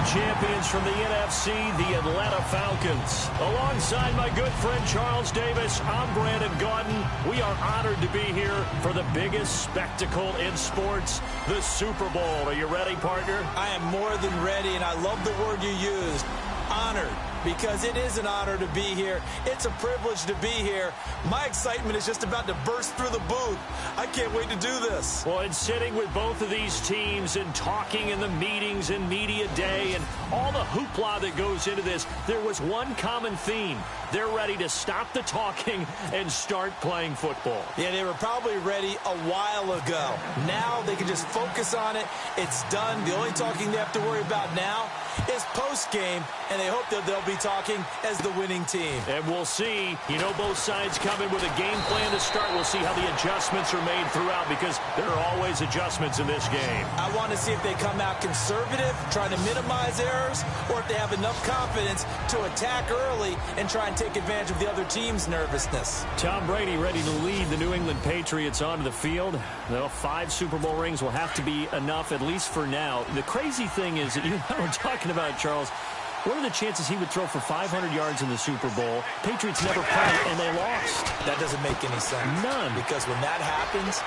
the champions from the NFC, the Atlanta Falcons. Alongside my good friend Charles Davis, I'm Brandon Gaudin. We are honored to be here for the biggest spectacle in sports, the Super Bowl. Are you ready, partner? I am more than ready, and I love the word you used, honored. Because it is an honor to be here. It's a privilege to be here. My excitement is just about to burst through the booth. I can't wait to do this. Well, and sitting with both of these teams and talking in the meetings and media day and all the hoopla that goes into this, there was one common theme. They're ready to stop the talking and start playing football. Yeah, they were probably ready a while ago. Now they can just focus on it. It's done. The only talking they have to worry about now is post-game, and they hope that they'll be talking as the winning team. And we'll see. You know, both sides come in with a game plan to start. We'll see how the adjustments are made throughout, because there are always adjustments in this game. I want to see if they come out conservative, trying to minimize errors, or if they have enough confidence to attack early and try and take advantage of the other team's nervousness. Tom Brady ready to lead the New England Patriots onto the field. Well, 5 Super Bowl rings will have to be enough, at least for now. The crazy thing is that you and I were talking about, Charles, what are the chances he would throw for 500 yards in the Super Bowl? Patriots never played, and they lost. That doesn't make any sense. None. Because when that happens,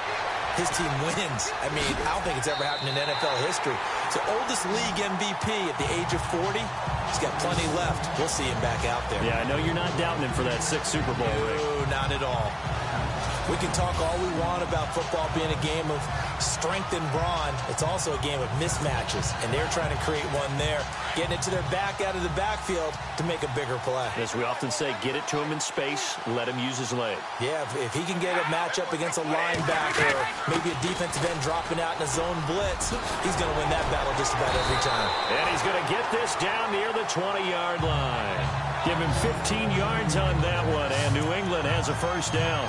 his team wins. I mean, I don't think it's ever happened in NFL history. So oldest league MVP at the age of 40. He's got plenty left. We'll see him back out there. Yeah, I know you're not doubting him for that 6th Super Bowl ring. No, not at all. We can talk all we want about football being a game of strength and brawn. It's also a game of mismatches, and they're trying to create one there, getting it to their back out of the backfield to make a bigger play. As we often say, get it to him in space, let him use his leg. Yeah, if he can get a matchup against a linebacker or maybe a defensive end dropping out in a zone blitz, he's going to win that battle just about every time. And he's going to get this down near the 20-yard line. Give him 15 yards on that one, and New England has a first down.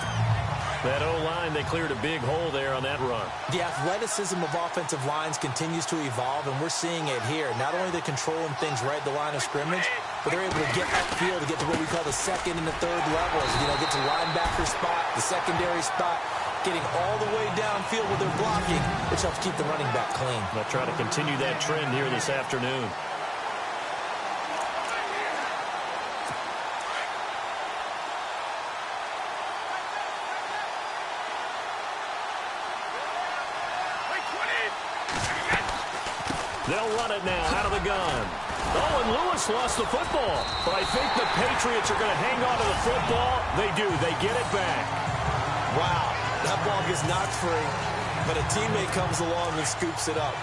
That O-line, they cleared a big hole there on that run. The athleticism of offensive lines continues to evolve, and we're seeing it here. Not only are they controlling things right at the line of scrimmage, but they're able to get upfield to get to what we call the second and the third levels. You know, get to linebacker spot, the secondary spot, getting all the way downfield with their blocking, which helps keep the running back clean. They'll try to continue that trend here this afternoon. They'll run it now out of the gun. Oh, and Lewis lost the football. But I think the Patriots are going to hang on to the football. They do. They get it back. Wow. That ball gets knocked free, but a teammate comes along and scoops it up.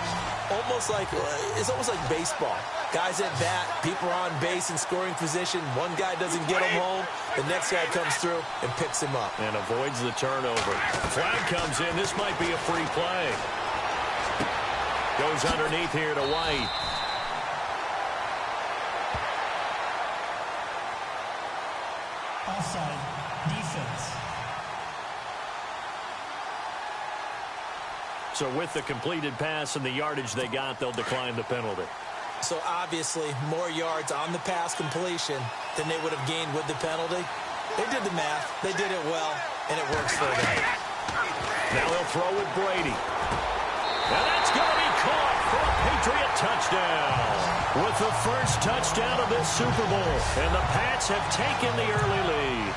It's almost like baseball. Guys at bat, people are on base in scoring position. One guy doesn't get him home. The next guy comes through and picks him up. And avoids the turnover. Flag comes in. This might be a free play. Goes underneath here to White. Offside, defense. So with the completed pass and the yardage they got, they'll decline the penalty. So obviously more yards on the pass completion than they would have gained with the penalty. They did the math. They did it well, and it works for them. Now they'll throw with Brady. Now that's going to be caught for a Patriot touchdown. With the first touchdown of this Super Bowl. And the Pats have taken the early lead.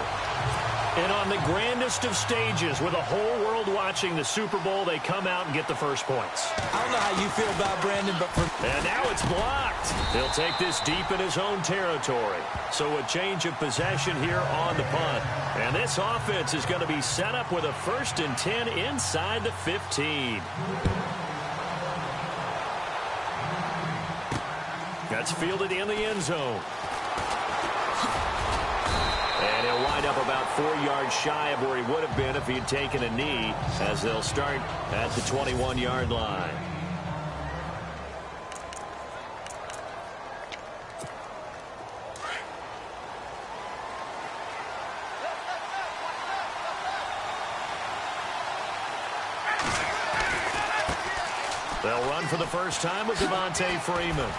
And on the grandest of stages, with the whole world watching the Super Bowl, they come out and get the first points. I don't know how you feel about Brandon, but and now it's blocked. He'll take this deep in his own territory. So a change of possession here on the punt. And this offense is going to be set up with a 1st and 10 inside the 15. That's fielded in the end zone. And he'll wind up about 4 yards shy of where he would have been if he had taken a knee, as they'll start at the 21-yard line. They'll run for the first time with Devontae Freeman.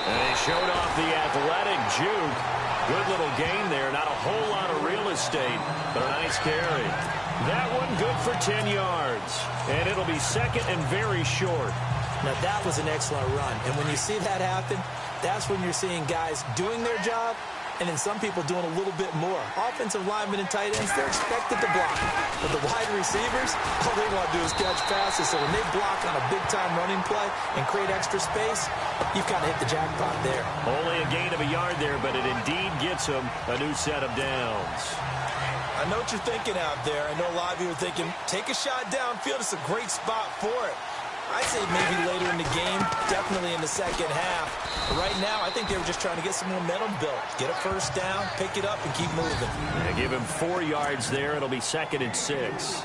And he showed off the athletic juke. Good little gain there. Not a whole lot of real estate, but a nice carry. That one good for 10 yards. And it'll be second and very short. Now, that was an excellent run. And when you see that happen, that's when you're seeing guys doing their job and then some people doing a little bit more. Offensive linemen and tight ends, they're expected to block. But the wide receivers, all they want to do is catch passes. So when they block on a big-time running play and create extra space, you've kind of hit the jackpot there. Only a gain of a yard there, but it indeed gets them a new set of downs. I know what you're thinking out there. I know a lot of you are thinking, take a shot downfield. It's a great spot for it. I'd say maybe later in the game, definitely in the second half. But right now, I think they were just trying to get some momentum built. Get a first down, pick it up, and keep moving. They give him 4 yards there. It'll be 2nd and 6.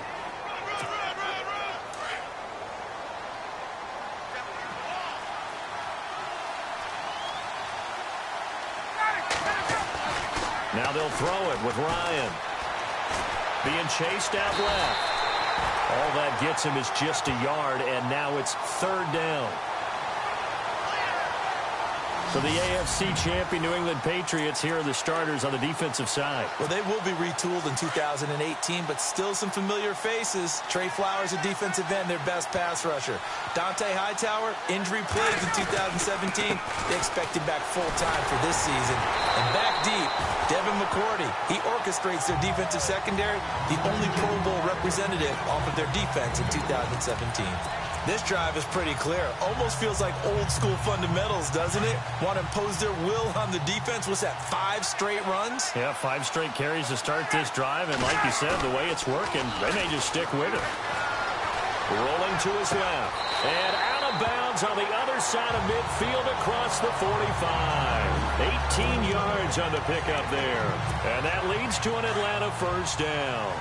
Now they'll throw it with Ryan. Being chased out left. All that gets him is just a yard, and now it's 3rd down. So the AFC champion New England Patriots, here are the starters on the defensive side. Well, they will be retooled in 2018, but still some familiar faces. Trey Flowers, a defensive end, their best pass rusher. Dante Hightower, injury plagued in 2017. They expect him back full-time for this season. And back deep, Devin McCourty. He orchestrates their defensive secondary, the only Pro Bowl representative off of their defense in 2017. This drive is pretty clear. Almost feels like old-school fundamentals, doesn't it? Want to impose their will on the defense. Was that 5 straight runs? Yeah, 5 straight carries to start this drive, and like you said, the way it's working, they may just stick with it. Rolling to his left, and out of bounds on the other side of midfield across the 45. 18 yards on the pickup there, and that leads to an Atlanta first down.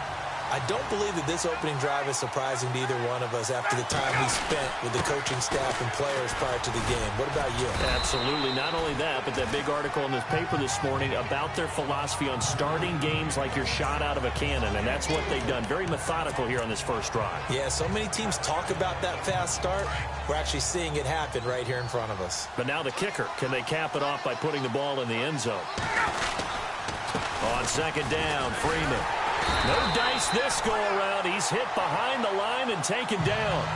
I don't believe that this opening drive is surprising to either one of us after the time we spent with the coaching staff and players prior to the game. What about you? Absolutely. Not only that, but that big article in this paper this morning about their philosophy on starting games like you're shot out of a cannon, and that's what they've done. Very methodical here on this first drive. Yeah, so many teams talk about that fast start. We're actually seeing it happen right here in front of us. But now the kicker. Can they cap it off by putting the ball in the end zone? On 2nd down, Freeman. No dice this go-around. He's hit behind the line and taken down.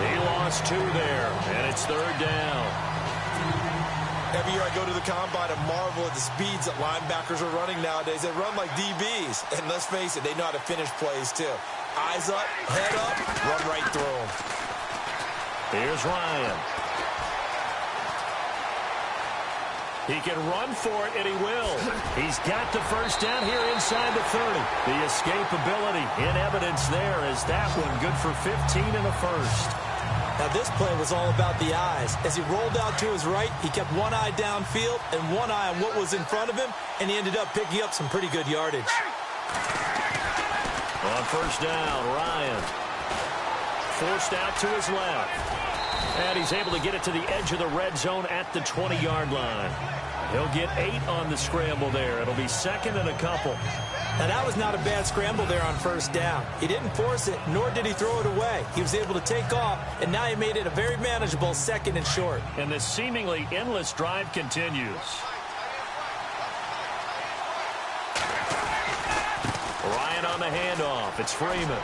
He lost 2 there, and it's 3rd down. Every year I go to the combine and marvel at the speeds that linebackers are running nowadays. They run like DBs. And let's face it, they know how to finish plays too. Eyes up, head up, run right through them. Here's Ryan. He can run for it, and he will. He's got the first down here inside the 30. The escapability in evidence there is that one good for 15 and a first. Now, this play was all about the eyes. As he rolled out to his right, he kept one eye downfield and one eye on what was in front of him, and he ended up picking up some pretty good yardage. On first down, Ryan forced out to his left. And he's able to get it to the edge of the red zone at the 20-yard line. He'll get 8 on the scramble there. It'll be 2nd and a couple. Now, that was not a bad scramble there on first down. He didn't force it, nor did he throw it away. He was able to take off, and now he made it a very manageable 2nd and short. And this seemingly endless drive continues. Ryan on the handoff. It's Freeman.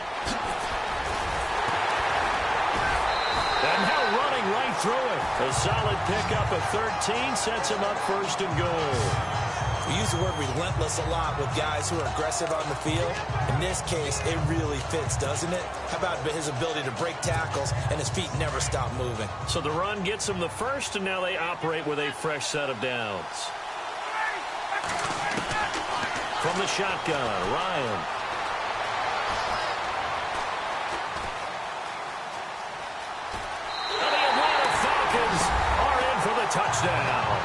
And now running right through it. A solid pickup of 13 sets him up 1st and goal. We use the word relentless a lot with guys who are aggressive on the field. In this case, it really fits, doesn't it? How about his ability to break tackles and his feet never stop moving? So the run gets him the first, and now they operate with a fresh set of downs. From the shotgun, Ryan. Touchdown.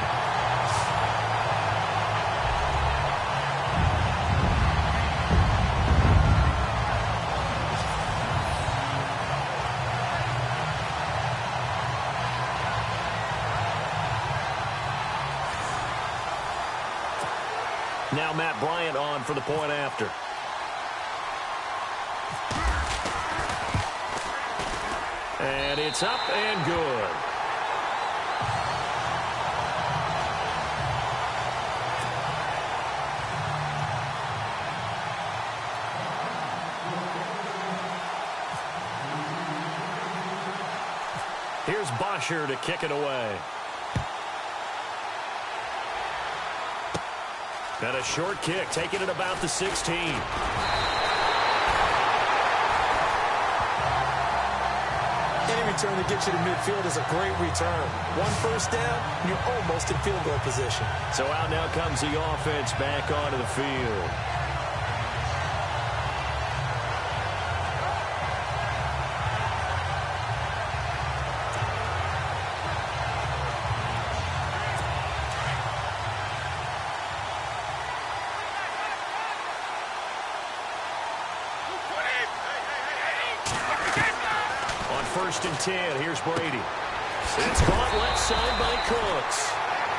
Now Matt Bryant on for the point after. And it's up and good. Here's Bosher to kick it away. And a short kick, taking it about the 16. Any return that gets you to midfield is a great return. One first down, and you're almost in field goal position. So out now comes the offense back onto the field. First and 10. Here's Brady. It's caught left side by Cooks.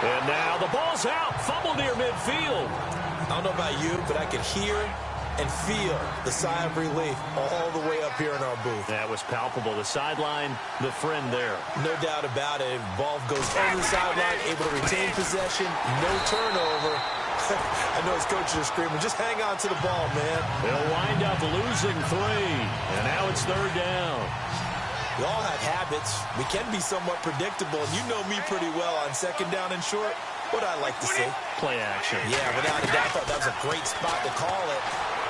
And now the ball's out. Fumble near midfield. I don't know about you, but I could hear and feel the sigh of relief all the way up here in our booth. That was palpable. The sideline, the friend there. No doubt about it. Ball goes over the sideline, able to retain possession, no turnover. I know his coaches are screaming, just hang on to the ball, man. They'll wind up losing 3. And now it's third down. We all have habits. We can be somewhat predictable, and you know me pretty well on second down and short. What I like to see. Play action. Yeah, without a doubt, I thought that was a great spot to call it.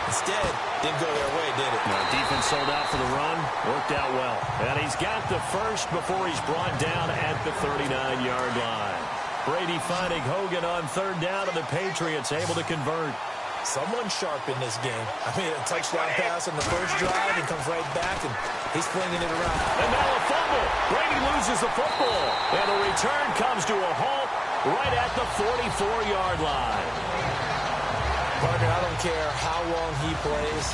Instead, didn't go their way, did it? No, defense sold out for the run. Worked out well. And he's got the first before he's brought down at the 39-yard line. Brady finding Hogan on third down, and the Patriots able to convert. Someone sharp in this game. I mean, a touchdown pass on the first drive and comes right back, and he's flinging it around. And now a fumble. Brady loses the football. And the return comes to a halt right at the 44-yard line. Parker, I don't care how long he plays.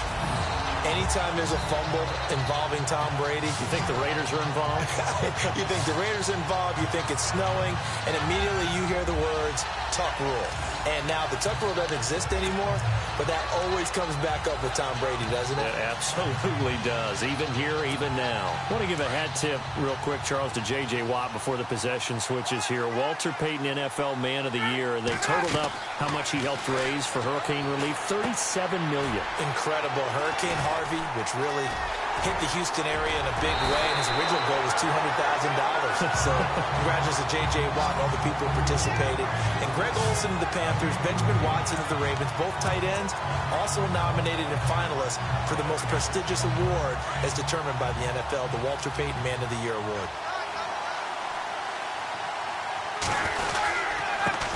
Anytime there's a fumble involving Tom Brady. You think the Raiders are involved? You think the Raiders are involved, you think it's snowing, and immediately you hear the words, tuck rule. And now the tuck rule doesn't exist anymore, but that always comes back up with Tom Brady, doesn't it? It absolutely does, even here, even now. I want to give a hat tip real quick, Charles, to J.J. Watt before the possession switches here. Walter Payton, NFL Man of the Year. They totaled up how much he helped raise for hurricane relief, $37 million. Incredible. Hurricane Harvey, which really hit the Houston area in a big way, and his original goal was $200,000. So congratulations to J.J. Watt and all the people who participated. And Greg Olsen of the Panthers, Benjamin Watson of the Ravens, both tight ends, also nominated and finalists for the most prestigious award as determined by the NFL, the Walter Payton Man of the Year Award.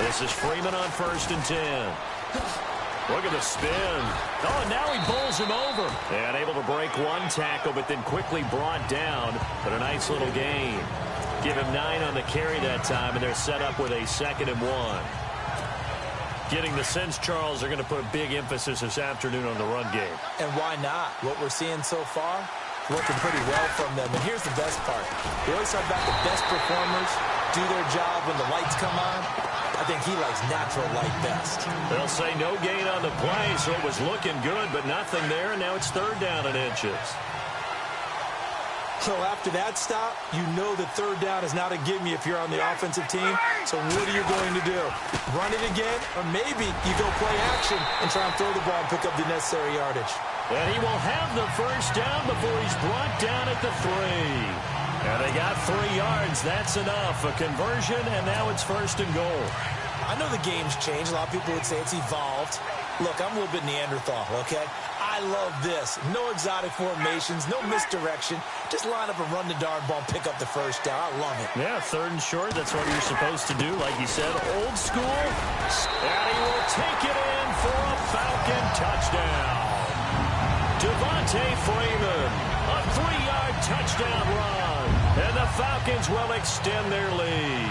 This is Freeman on first and 10. Look at the spin. Oh, and now he bowls him over. And able to break one tackle, but then quickly brought down. But a nice little gain. Give him 9 on the carry that time, and they're set up with a 2nd and 1. Getting the sense, Charles, they're going to put a big emphasis this afternoon on the run game. And why not? What we're seeing so far, working pretty well from them. And here's the best part. We always talk about the best performers do their job when the lights come on. I think he likes natural light best. They'll say no gain on the play, so it was looking good, but nothing there, and now it's third down in inches. So after that stop, you know that third down is not a gimme if you're on the offensive team. So what are you going to do? Run it again? Or maybe you go play action and try and throw the ball and pick up the necessary yardage. And he will have the first down before he's brought down at the 3. And they got 3 yards. That's enough. A conversion, and now it's first and goal. I know the game's changed. A lot of people would say it's evolved. Look, I'm a little bit Neanderthal, okay? I love this. No exotic formations, no misdirection. Just line up and run the darn ball and pick up the first down. I love it. Yeah, third and short. That's what you're supposed to do. Like you said, old school. And he will take it in for a Falcon touchdown. Devontae Freeman, a 3-yard touchdown run. And the Falcons will extend their lead.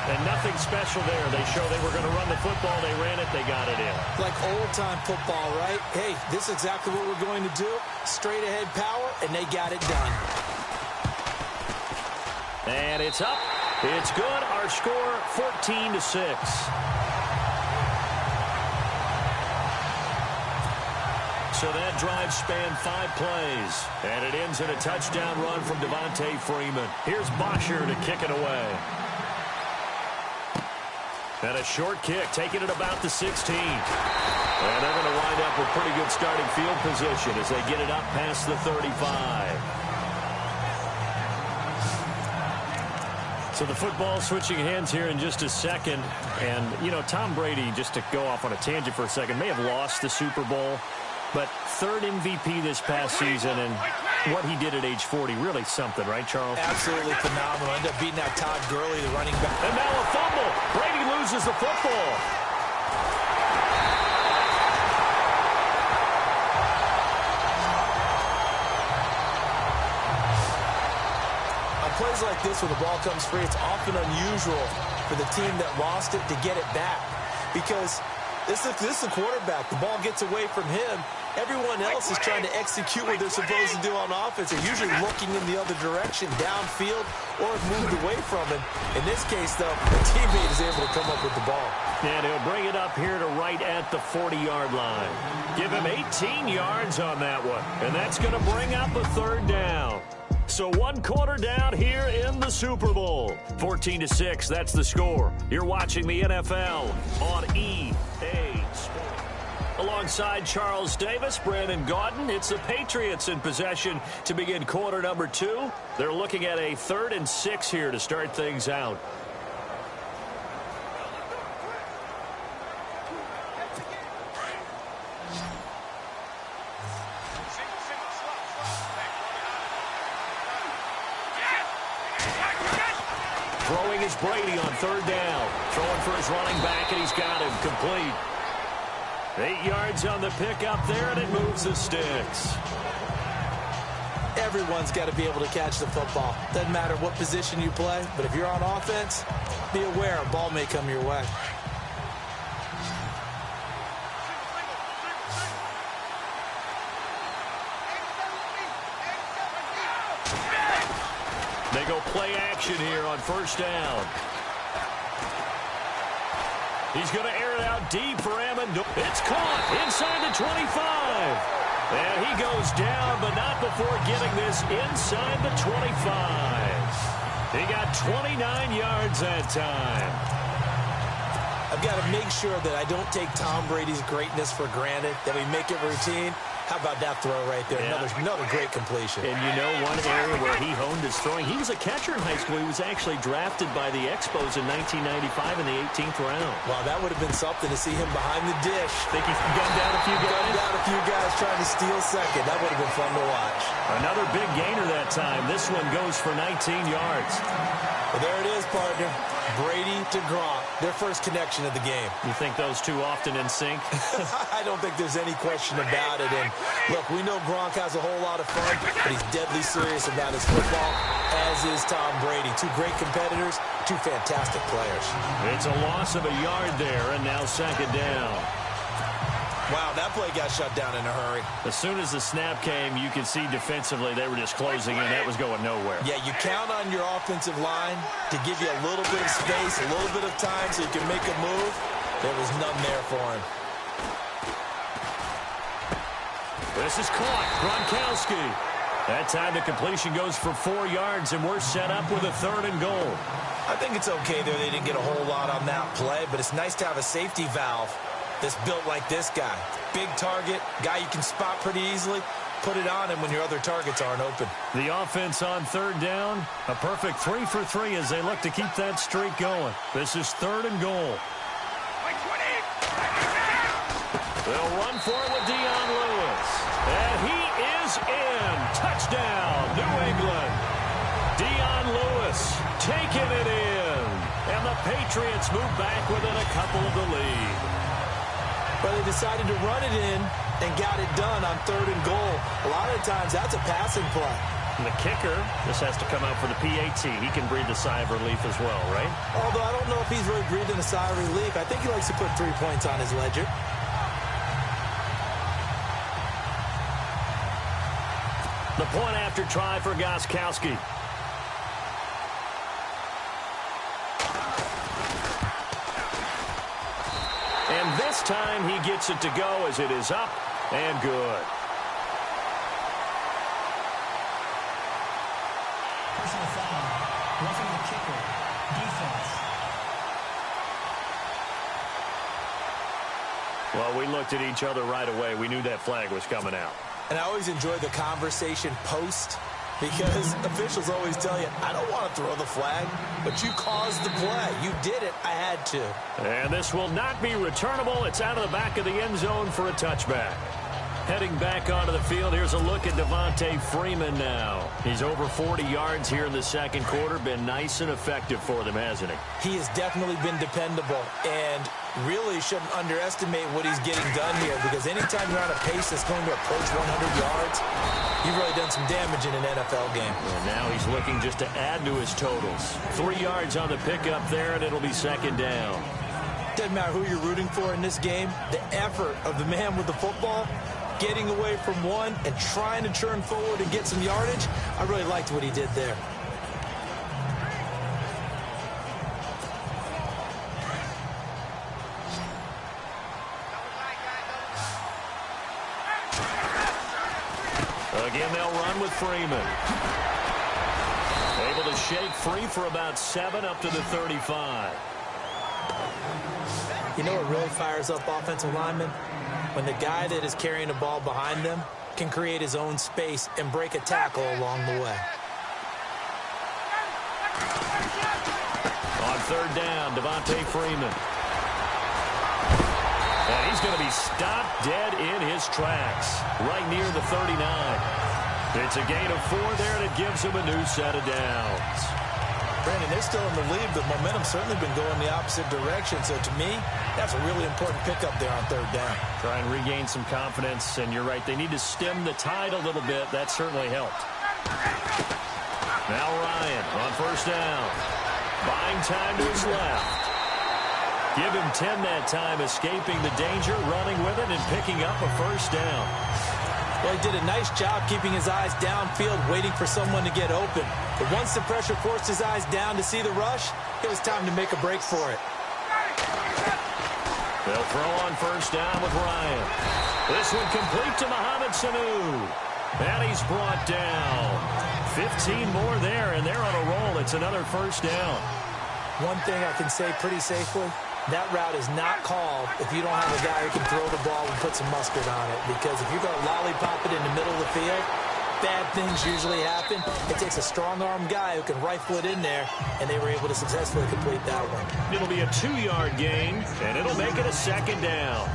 And nothing special there. They show they were going to run the football. They ran it. They got it in. Like old-time football, right? Hey, this is exactly what we're going to do. Straight-ahead power, and they got it done. And it's up. It's good. Our score, 14-6. So that drive spanned 5 plays. And it ends in a touchdown run from Devontae Freeman. Here's Bosher to kick it away. And a short kick, taking it about the 16. And they're going to wind up with pretty good starting field position as they get it up past the 35. So the football switching hands here in just a second. And, you know, Tom Brady, just to go off on a tangent for a second, may have lost the Super Bowl, but third MVP this past season, and what he did at age 40, really something, right, Charles? Absolutely phenomenal. Ended up beating out Todd Gurley, the running back. And now a fumble. Brady loses the football. Plays like this, when the ball comes free, it's often unusual for the team that lost it to get it back. Because this is the quarterback. The ball gets away from him. Everyone else is trying to execute what they're supposed to do on offense. They're usually looking in the other direction, downfield, or have moved away from him. In this case, though, the teammate is able to come up with the ball. And he'll bring it up here to right at the 40-yard line. Give him 18 yards on that one. And that's going to bring up a third down. So 1 quarter down here in the Super Bowl. 14-6, that's the score. You're watching the NFL on EA Sports. Alongside Charles Davis, Brandon Gaudin, it's the Patriots in possession to begin quarter number 2. They're looking at a 3rd and 6 here to start things out. Throwing is Brady on 3rd down. Throwing for his running back, and he's got him complete. 8 yards on the pickup there, and it moves the sticks. Everyone's got to be able to catch the football. Doesn't matter what position you play, but if you're on offense, be aware a ball may come your way. They go play action here on 1st down. He's going to air it out deep for Amendola. It's caught inside the 25. And he goes down, but not before getting this inside the 25. He got 29 yards that time. I've got to make sure that I don't take Tom Brady's greatness for granted, that we make it routine. How about that throw right there? Yeah. Another great completion. And you know one area where he honed his throwing, he was a catcher in high school. He was actually drafted by the Expos in 1995 in the 18th round. Wow, that would have been something to see him behind the dish. Think he gunned down a few guys? Gunned down a few guys trying to steal second. That would have been fun to watch. Another big gainer that time. This one goes for 19 yards. Well, there it is, partner. Brady to Gronk, their first connection of the game. You think those two often in sync? I don't think there's any question about it. And look, we know Gronk has a whole lot of fun, but he's deadly serious about his football, as is Tom Brady. Two great competitors, two fantastic players. It's a loss of a yard there, and now 2nd down. Wow, that play got shut down in a hurry. As soon as the snap came, you could see defensively they were just closing in. That was going nowhere. Yeah, you count on your offensive line to give you a little bit of space, a little bit of time so you can make a move. There was none there for him. This is caught. Gronkowski. That time the completion goes for 4 yards, and we're set up with a 3rd and goal. I think it's okay there. They didn't get a whole lot on that play, but it's nice to have a safety valve that's built like this guy. Big target, guy you can spot pretty easily. Put it on him when your other targets aren't open. The offense on 3rd down, a perfect 3 for 3 as they look to keep that streak going. This is 3rd and goal. They'll run for it with Dion Lewis. And he is in. Touchdown, New England. Dion Lewis taking it in. And the Patriots move back within a couple of the lead. But they decided to run it in and got it done on 3rd and goal. A lot of times, that's a passing play. And the kicker, this has to come out for the PAT. He can breathe a sigh of relief as well, right? Although I don't know if he's really breathing a sigh of relief. I think he likes to put 3 points on his ledger. The point after try for Gostkowski. And this time he gets it to go as it is up and good. Personal foul. Roughing the kicker. Defense. Well, we looked at each other right away. We knew that flag was coming out. And I always enjoy the conversation post Because officials always tell you, I don't want to throw the flag, but you caused the play. You did it. I had to. And this will not be returnable. It's out of the back of the end zone for a touchback. Heading back onto the field, here's a look at Devontae Freeman now. He's over 40 yards here in the second quarter. Been nice and effective for them, hasn't he? He has definitely been dependable and really shouldn't underestimate what he's getting done here, because anytime you're on a pace that's going to approach 100 yards, you've really done some damage in an NFL game. And now he's looking just to add to his totals. 3 yards on the pickup there, and it'll be second down. Doesn't matter who you're rooting for in this game, the effort of the man with the football, getting away from one and trying to turn forward and get some yardage, I really liked what he did there. Again, they'll run with Freeman. Able to shake free for about 7 up to the 35. You know what really fires up offensive linemen? When the guy that is carrying the ball behind them can create his own space and break a tackle along the way. On third down, Devontae Freeman. And he's going to be stopped dead in his tracks, right near the 39. It's a gain of 4 there, and it gives him a new set of downs. Brandon, they're still in the lead, but momentum's certainly been going the opposite direction. So to me, that's a really important pickup there on third down. Try and regain some confidence, and you're right. They need to stem the tide a little bit. That certainly helped. Now Ryan on first down. Buying time to his left. Give him 10 that time, escaping the danger, running with it, and picking up a first down. Well, he did a nice job keeping his eyes downfield, waiting for someone to get open. But once the pressure forced his eyes down to see the rush, it was time to make a break for it. They'll throw on first down with Ryan. This one complete to Mohamed Sanu. And he's brought down. 15 more there, and they're on a roll. It's another first down. One thing I can say pretty safely, that route is not called if you don't have a guy who can throw the ball and put some mustard on it. Because if you're going to lollipop it in the middle of the field, bad things usually happen. It takes a strong-arm guy who can rifle it in there, and they were able to successfully complete that one. It'll be a 2-yard gain, and it'll make it a second down.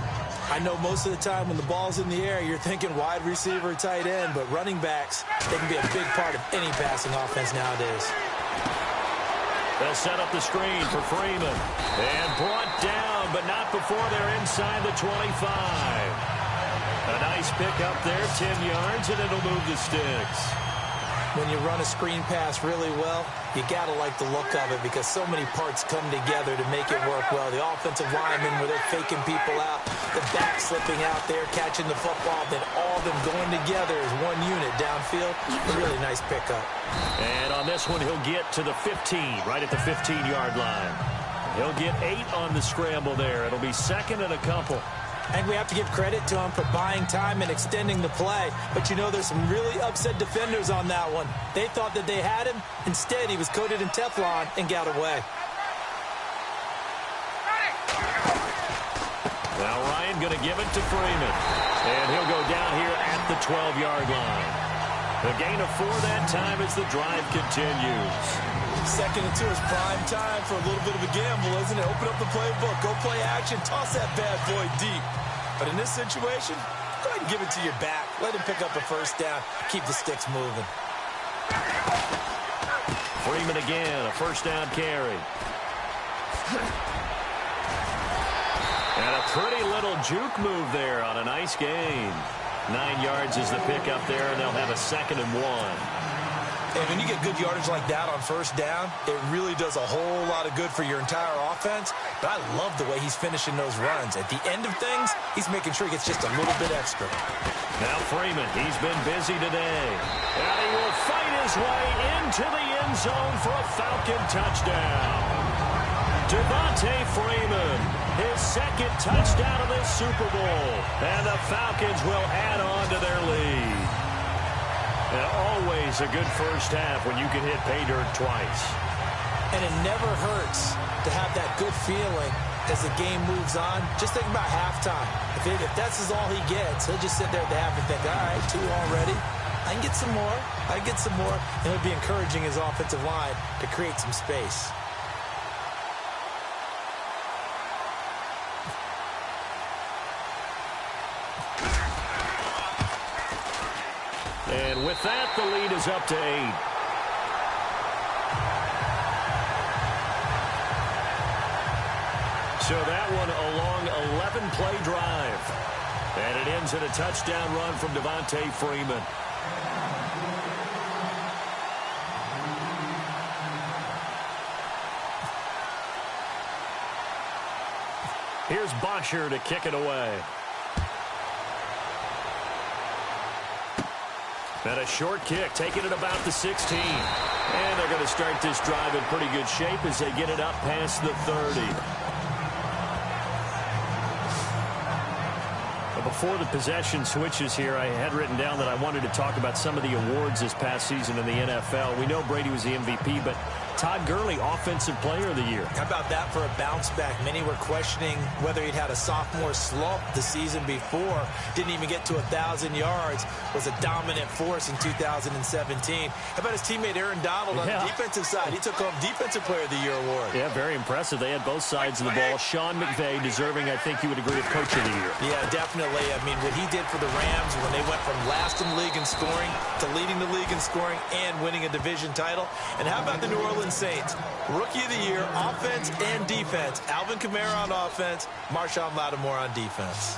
I know most of the time when the ball's in the air, you're thinking wide receiver, tight end, but running backs, they can be a big part of any passing offense nowadays. They'll set up the screen for Freeman. And brought down, but not before they're inside the 25. A nice pick up there, 10 yards, and it'll move the sticks. When you run a screen pass really well, you got to like the look of it because so many parts come together to make it work well. The offensive linemen, where they're faking people out, the back slipping out there, catching the football, then all of them going together as one unit downfield. A really nice pickup. And on this one, he'll get to the 15, right at the 15-yard line. He'll get 8 on the scramble there. It'll be second and a couple. I think we have to give credit to him for buying time and extending the play. But, you know, there's some really upset defenders on that one. They thought that they had him. Instead, he was coated in Teflon and got away. Now Ryan going to give it to Freeman. And he'll go down here at the 12-yard line. A gain of 4 that time as the drive continues. Second and 2 is prime time for a little bit of a gamble, isn't it? Open up the playbook, go play action, toss that bad boy deep. But in this situation, go ahead and give it to your back. Let him pick up a first down. Keep the sticks moving. Freeman again, a first down carry. And a pretty little juke move there on a nice gain. 9 yards is the pickup there, and they'll have a second and 1. And when you get good yardage like that on first down, it really does a whole lot of good for your entire offense. But I love the way he's finishing those runs. At the end of things, he's making sure he gets just a little bit extra. Now Freeman, he's been busy today. And he will fight his way into the end zone for a Falcon touchdown. Devontae Freeman, his second touchdown of this Super Bowl. And the Falcons will add on to their lead. And always a good first half when you can hit pay dirt twice. And it never hurts to have that good feeling as the game moves on. Just think about halftime. If that's all he gets, he'll just sit there at the half and think, all right, 2 already. I can get some more. I can get some more. And it would be encouraging his offensive line to create some space. And with that, the lead is up to 8. So that one a long 11-play drive. And it ends in a touchdown run from Devontae Freeman. Here's Bosher to kick it away. And a short kick, taking it about the 16. And they're going to start this drive in pretty good shape as they get it up past the 30. Before the possession switches here, I had written down that I wanted to talk about some of the awards this past season in the NFL. We know Brady was the MVP, but Todd Gurley, Offensive Player of the Year. How about that for a bounce back? Many were questioning whether he'd had a sophomore slump the season before. Didn't even get to 1,000 yards. Was a dominant force in 2017. How about his teammate Aaron Donald on the defensive side? He took home Defensive Player of the Year award. Yeah, very impressive. They had both sides of the ball. Sean McVay deserving, I think you would agree, of Coach of the Year. Yeah, definitely. I mean, what he did for the Rams when they went from last in the league in scoring to leading the league in scoring and winning a division title. And how about the New Orleans Saints? Rookie of the Year, offense and defense. Alvin Kamara on offense, Marshawn Lattimore on defense.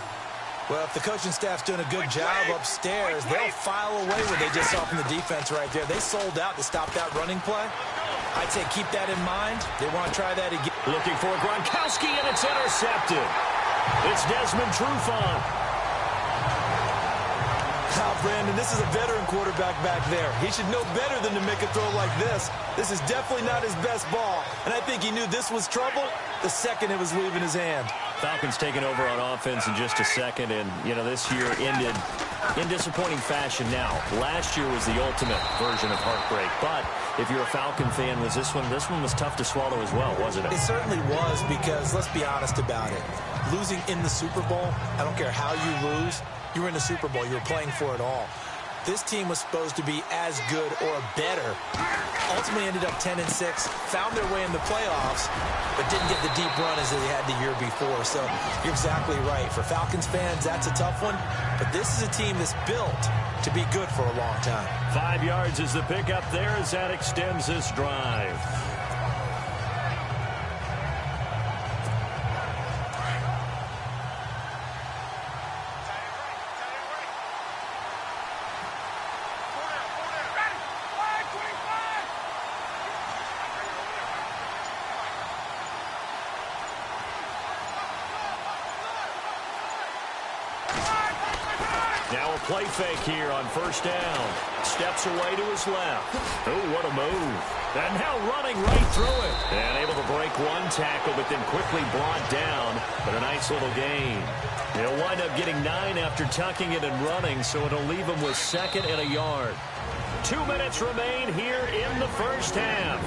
Well, if the coaching staff's doing a good job upstairs, they'll file away what they just saw from the defense right there. They sold out to stop that running play. I'd say keep that in mind. They want to try that again. Looking for Gronkowski, and it's intercepted. It's Desmond Trufant. Brandon, this is a veteran quarterback back there. He should know better than to make a throw like this. This is definitely not his best ball, and I think he knew this was trouble the second it was leaving his hand. Falcons taking over on offense in just a second, and, you know, this year ended in disappointing fashion. Now, last year was the ultimate version of heartbreak, but if you're a Falcon fan, was this one was tough to swallow as well, wasn't it? It certainly was, because let's be honest about it. Losing in the Super Bowl, I don't care how you lose, you were in the Super Bowl. You were playing for it all. This team was supposed to be as good or better. Ultimately ended up 10-6, found their way in the playoffs, but didn't get the deep run as they had the year before. So you're exactly right. For Falcons fans, that's a tough one. But this is a team that's built to be good for a long time. 5 yards is the pickup there as that extends this drive. Now a play fake here on first down. Steps away to his left. Oh, what a move. And now running right through it. And able to break one tackle, but then quickly brought down. But a nice little gain. He'll wind up getting 9 after tucking it and running, so it'll leave him with 2nd and a yard. 2 minutes remain here in the first half.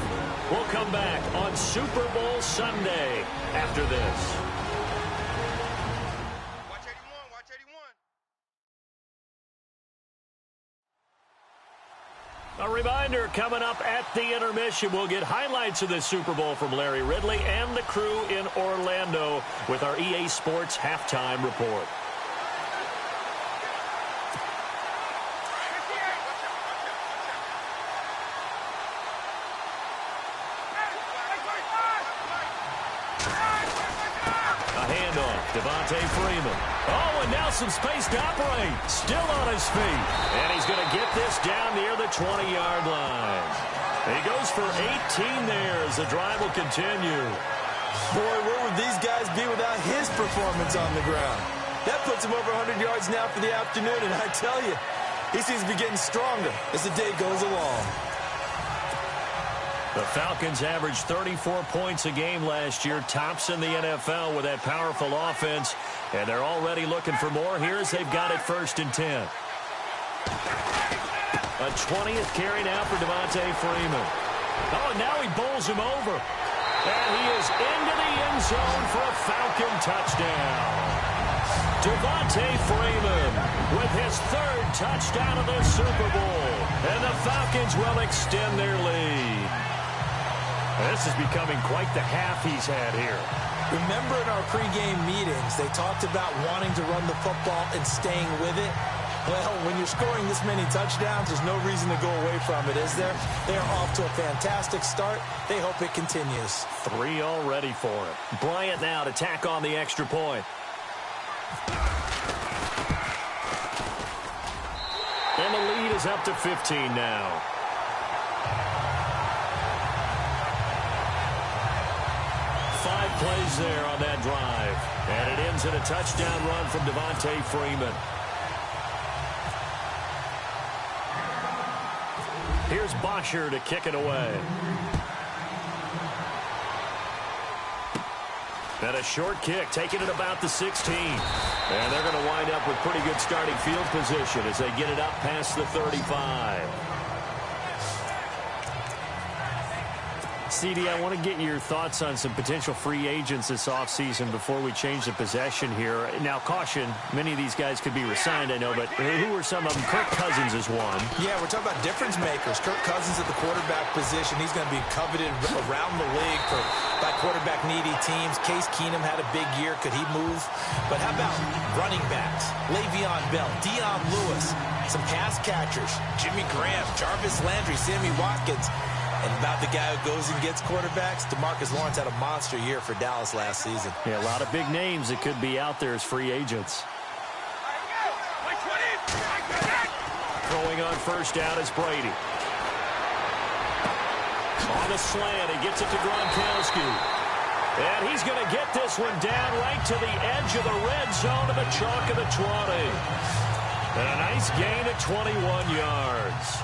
We'll come back on Super Bowl Sunday after this. A reminder, coming up at the intermission, we'll get highlights of this Super Bowl from Larry Ridley and the crew in Orlando with our EA Sports Halftime Report. A handoff, Devontae Freeman. Oh, and now some space to operate. Still on his feet. And he's going to get this down near the 20-yard line. He goes for 18 there as the drive will continue. Boy, where would these guys be without his performance on the ground? That puts him over 100 yards now for the afternoon, and I tell you, he seems to be getting stronger as the day goes along. The Falcons averaged 34 points a game last year, tops in the NFL with that powerful offense, and they're already looking for more here as they've got it 1st and 10. A 20th carry now for Devontae Freeman. Oh, and now he bowls him over. And he is into the end zone for a Falcon touchdown. Devontae Freeman with his third touchdown of the Super Bowl. And the Falcons will extend their lead. This is becoming quite the half he's had here. Remember in our pregame meetings, they talked about wanting to run the football and staying with it. Well, when you're scoring this many touchdowns, there's no reason to go away from it, is there? They are off to a fantastic start. They hope it continues. 3 already for him. Bryant now to tack on the extra point. And the lead is up to 15 now. Five plays there on that drive. And it ends in a touchdown run from Devontae Freeman. Here's Bosher to kick it away. And a short kick, taking it about the 16. And they're going to wind up with pretty good starting field position as they get it up past the 35. CD, I want to get your thoughts on some potential free agents this offseason before we change the possession here. Now, caution, many of these guys could be re-signed, I know, but who are some of them? Kirk Cousins is one. Yeah, we're talking about difference makers. Kirk Cousins at the quarterback position. He's going to be coveted around the league by quarterback-needy teams. Case Keenum had a big year. Could he move? But how about running backs? Le'Veon Bell, Dion Lewis, some pass catchers, Jimmy Graham, Jarvis Landry, Sammy Watkins. And about the guy who goes and gets quarterbacks, DeMarcus Lawrence had a monster year for Dallas last season. Yeah, a lot of big names that could be out there as free agents. Throwing on first down is Brady. On the slant, he gets it to Gronkowski. And he's going to get this one down right to the edge of the red zone of the chalk of the 20. And a nice gain of 21 yards.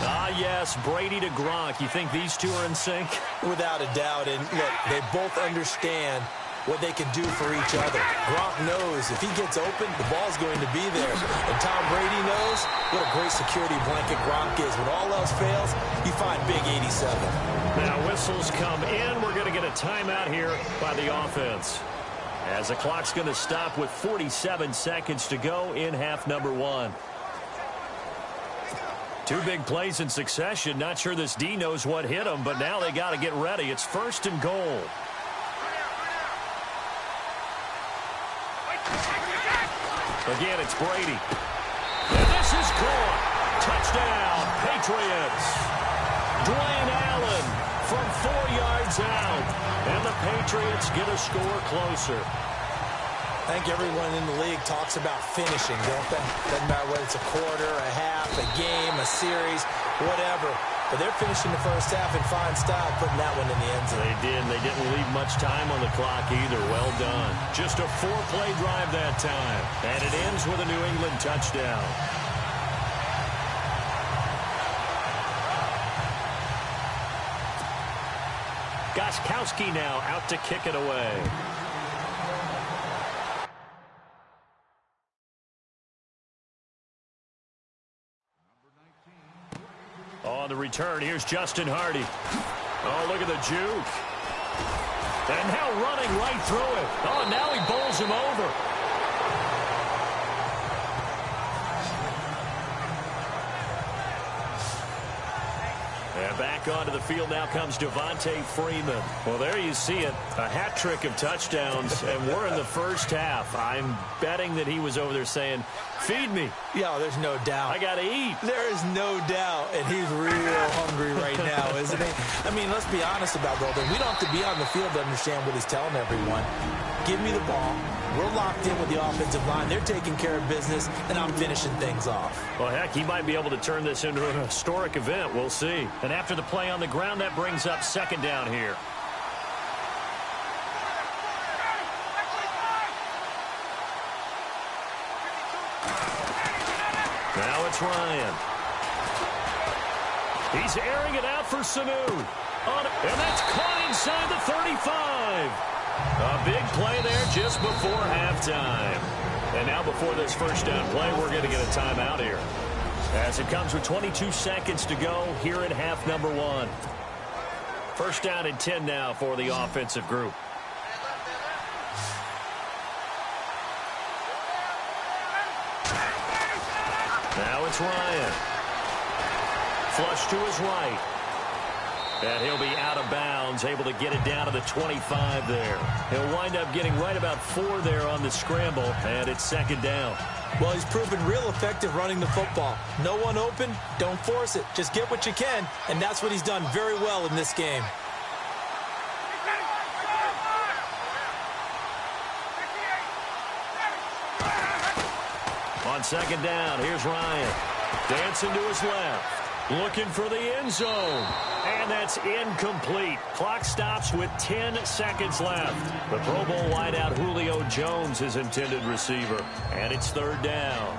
Ah, yes, Brady to Gronk. You think these two are in sync? Without a doubt. And, look, they both understand what they can do for each other. Gronk knows if he gets open, the ball's going to be there. And Tom Brady knows what a great security blanket Gronk is. When all else fails, you find Big 87. Now, whistles come in. We're going to get a timeout here by the offense, as the clock's going to stop with 47 seconds to go in half number 1. Two big plays in succession. Not sure this D knows what hit him, but now they got to get ready. It's first and goal. Again, it's Brady. And this is caught. Touchdown, Patriots. Dwayne Allen from 4 yards out. And the Patriots get a score closer. I think everyone in the league talks about finishing, don't they? Doesn't matter whether it's a quarter, a half, a game, a series, whatever. But they're finishing the first half in fine style, putting that one in the end zone. They did, and they didn't leave much time on the clock either. Well done. Just a 4-play drive that time. And it ends with a New England touchdown. Gostkowski now out to kick it away. On the return, here's Justin Hardy. Oh, look at the juke. And now running right through it. Oh, now he bowls him over. And back onto the field now comes Devontae Freeman. Well, there you see it. A hat trick of touchdowns, and we're in the first half. I'm betting that he was over there saying, feed me. Yeah, there's no doubt. I got to eat. There is no doubt, and he's real hungry right now, isn't he? I mean, let's be honest about Golden. We don't have to be on the field to understand what he's telling everyone. Give me the ball. We're locked in with the offensive line. They're taking care of business, and I'm finishing things off. Well, heck, he might be able to turn this into an historic event. We'll see. And after the play on the ground, that brings up second down here. Now it's Ryan. He's airing it out for Sanu. And that's caught inside the 35. A big play there just before halftime. And now before this first down play, we're going to get a timeout here, as it comes with 22 seconds to go here in half number 1. First down and 10 now for the offensive group. it's Ryan. Flush to his right. And he'll be out of bounds, able to get it down to the 25 there. He'll wind up getting right about 4 there on the scramble, and it's second down. Well, he's proven real effective running the football. No one open, don't force it. Just get what you can, and that's what he's done very well in this game. On second down, here's Ryan. Dancing to his left. Looking for the end zone. And that's incomplete. Clock stops with 10 seconds left. The Pro Bowl wideout Julio Jones is intended receiver. And it's third down.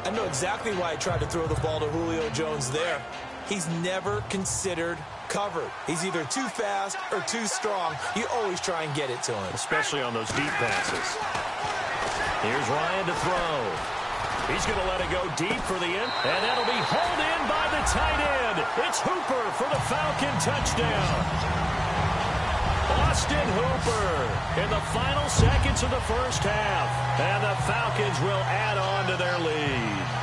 I know exactly why I tried to throw the ball to Julio Jones there. He's never considered covered. He's either too fast or too strong. You always try and get it to him. Especially on those deep passes. Here's Ryan to throw. He's going to let it go deep for the end. And that'll be hauled in by the tight end. It's Hooper for the Falcon touchdown. Austin Hooper in the final seconds of the first half. And the Falcons will add on to their lead.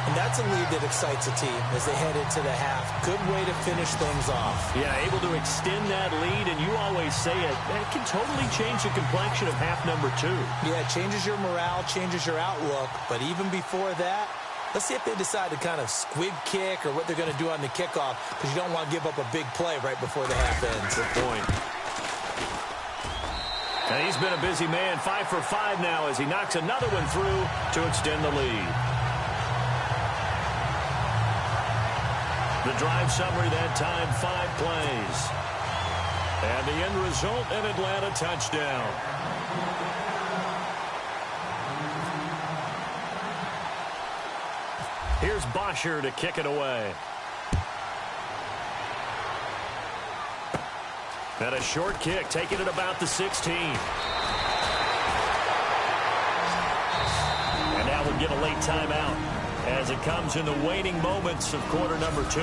And that's a lead that excites a team as they head into the half. Good way to finish things off. Yeah, able to extend that lead, and you always say it can totally change the complexion of half number 2. Yeah, it changes your morale, changes your outlook. But even before that, let's see if they decide to kind of squib kick or what they're going to do on the kickoff, because you don't want to give up a big play right before the half ends. Good point. And he's been a busy man, 5 for 5 now as he knocks another one through to extend the lead. The drive summary that time, 5 plays. And the end result, an Atlanta touchdown. Here's Bosher to kick it away. And a short kick, taking it about the 16. And now we'll get a late timeout as it comes in the waning moments of quarter number 2.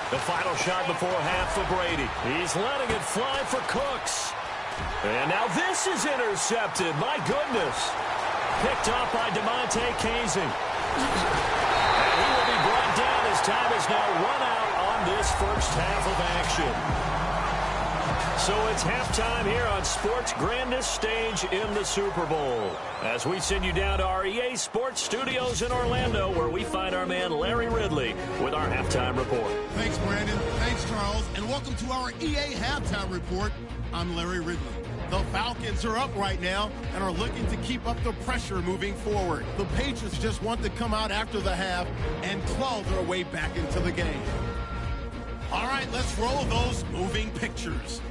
The final shot before half for Brady. He's letting it fly for Cooks. And now this is intercepted. My goodness. Picked off by DeMonte Casey. And he will be brought down as time is now run out on this first half of action. So it's halftime here on sports' grandest stage in the Super Bowl. As we send you down to our EA Sports Studios in Orlando, where we find our man Larry Ridley with our halftime report. Thanks, Brandon. Thanks, Charles. And welcome to our EA Halftime Report. I'm Larry Ridley. The Falcons are up right now and are looking to keep up the pressure moving forward. The Patriots just want to come out after the half and claw their way back into the game. All right, let's roll those moving pictures.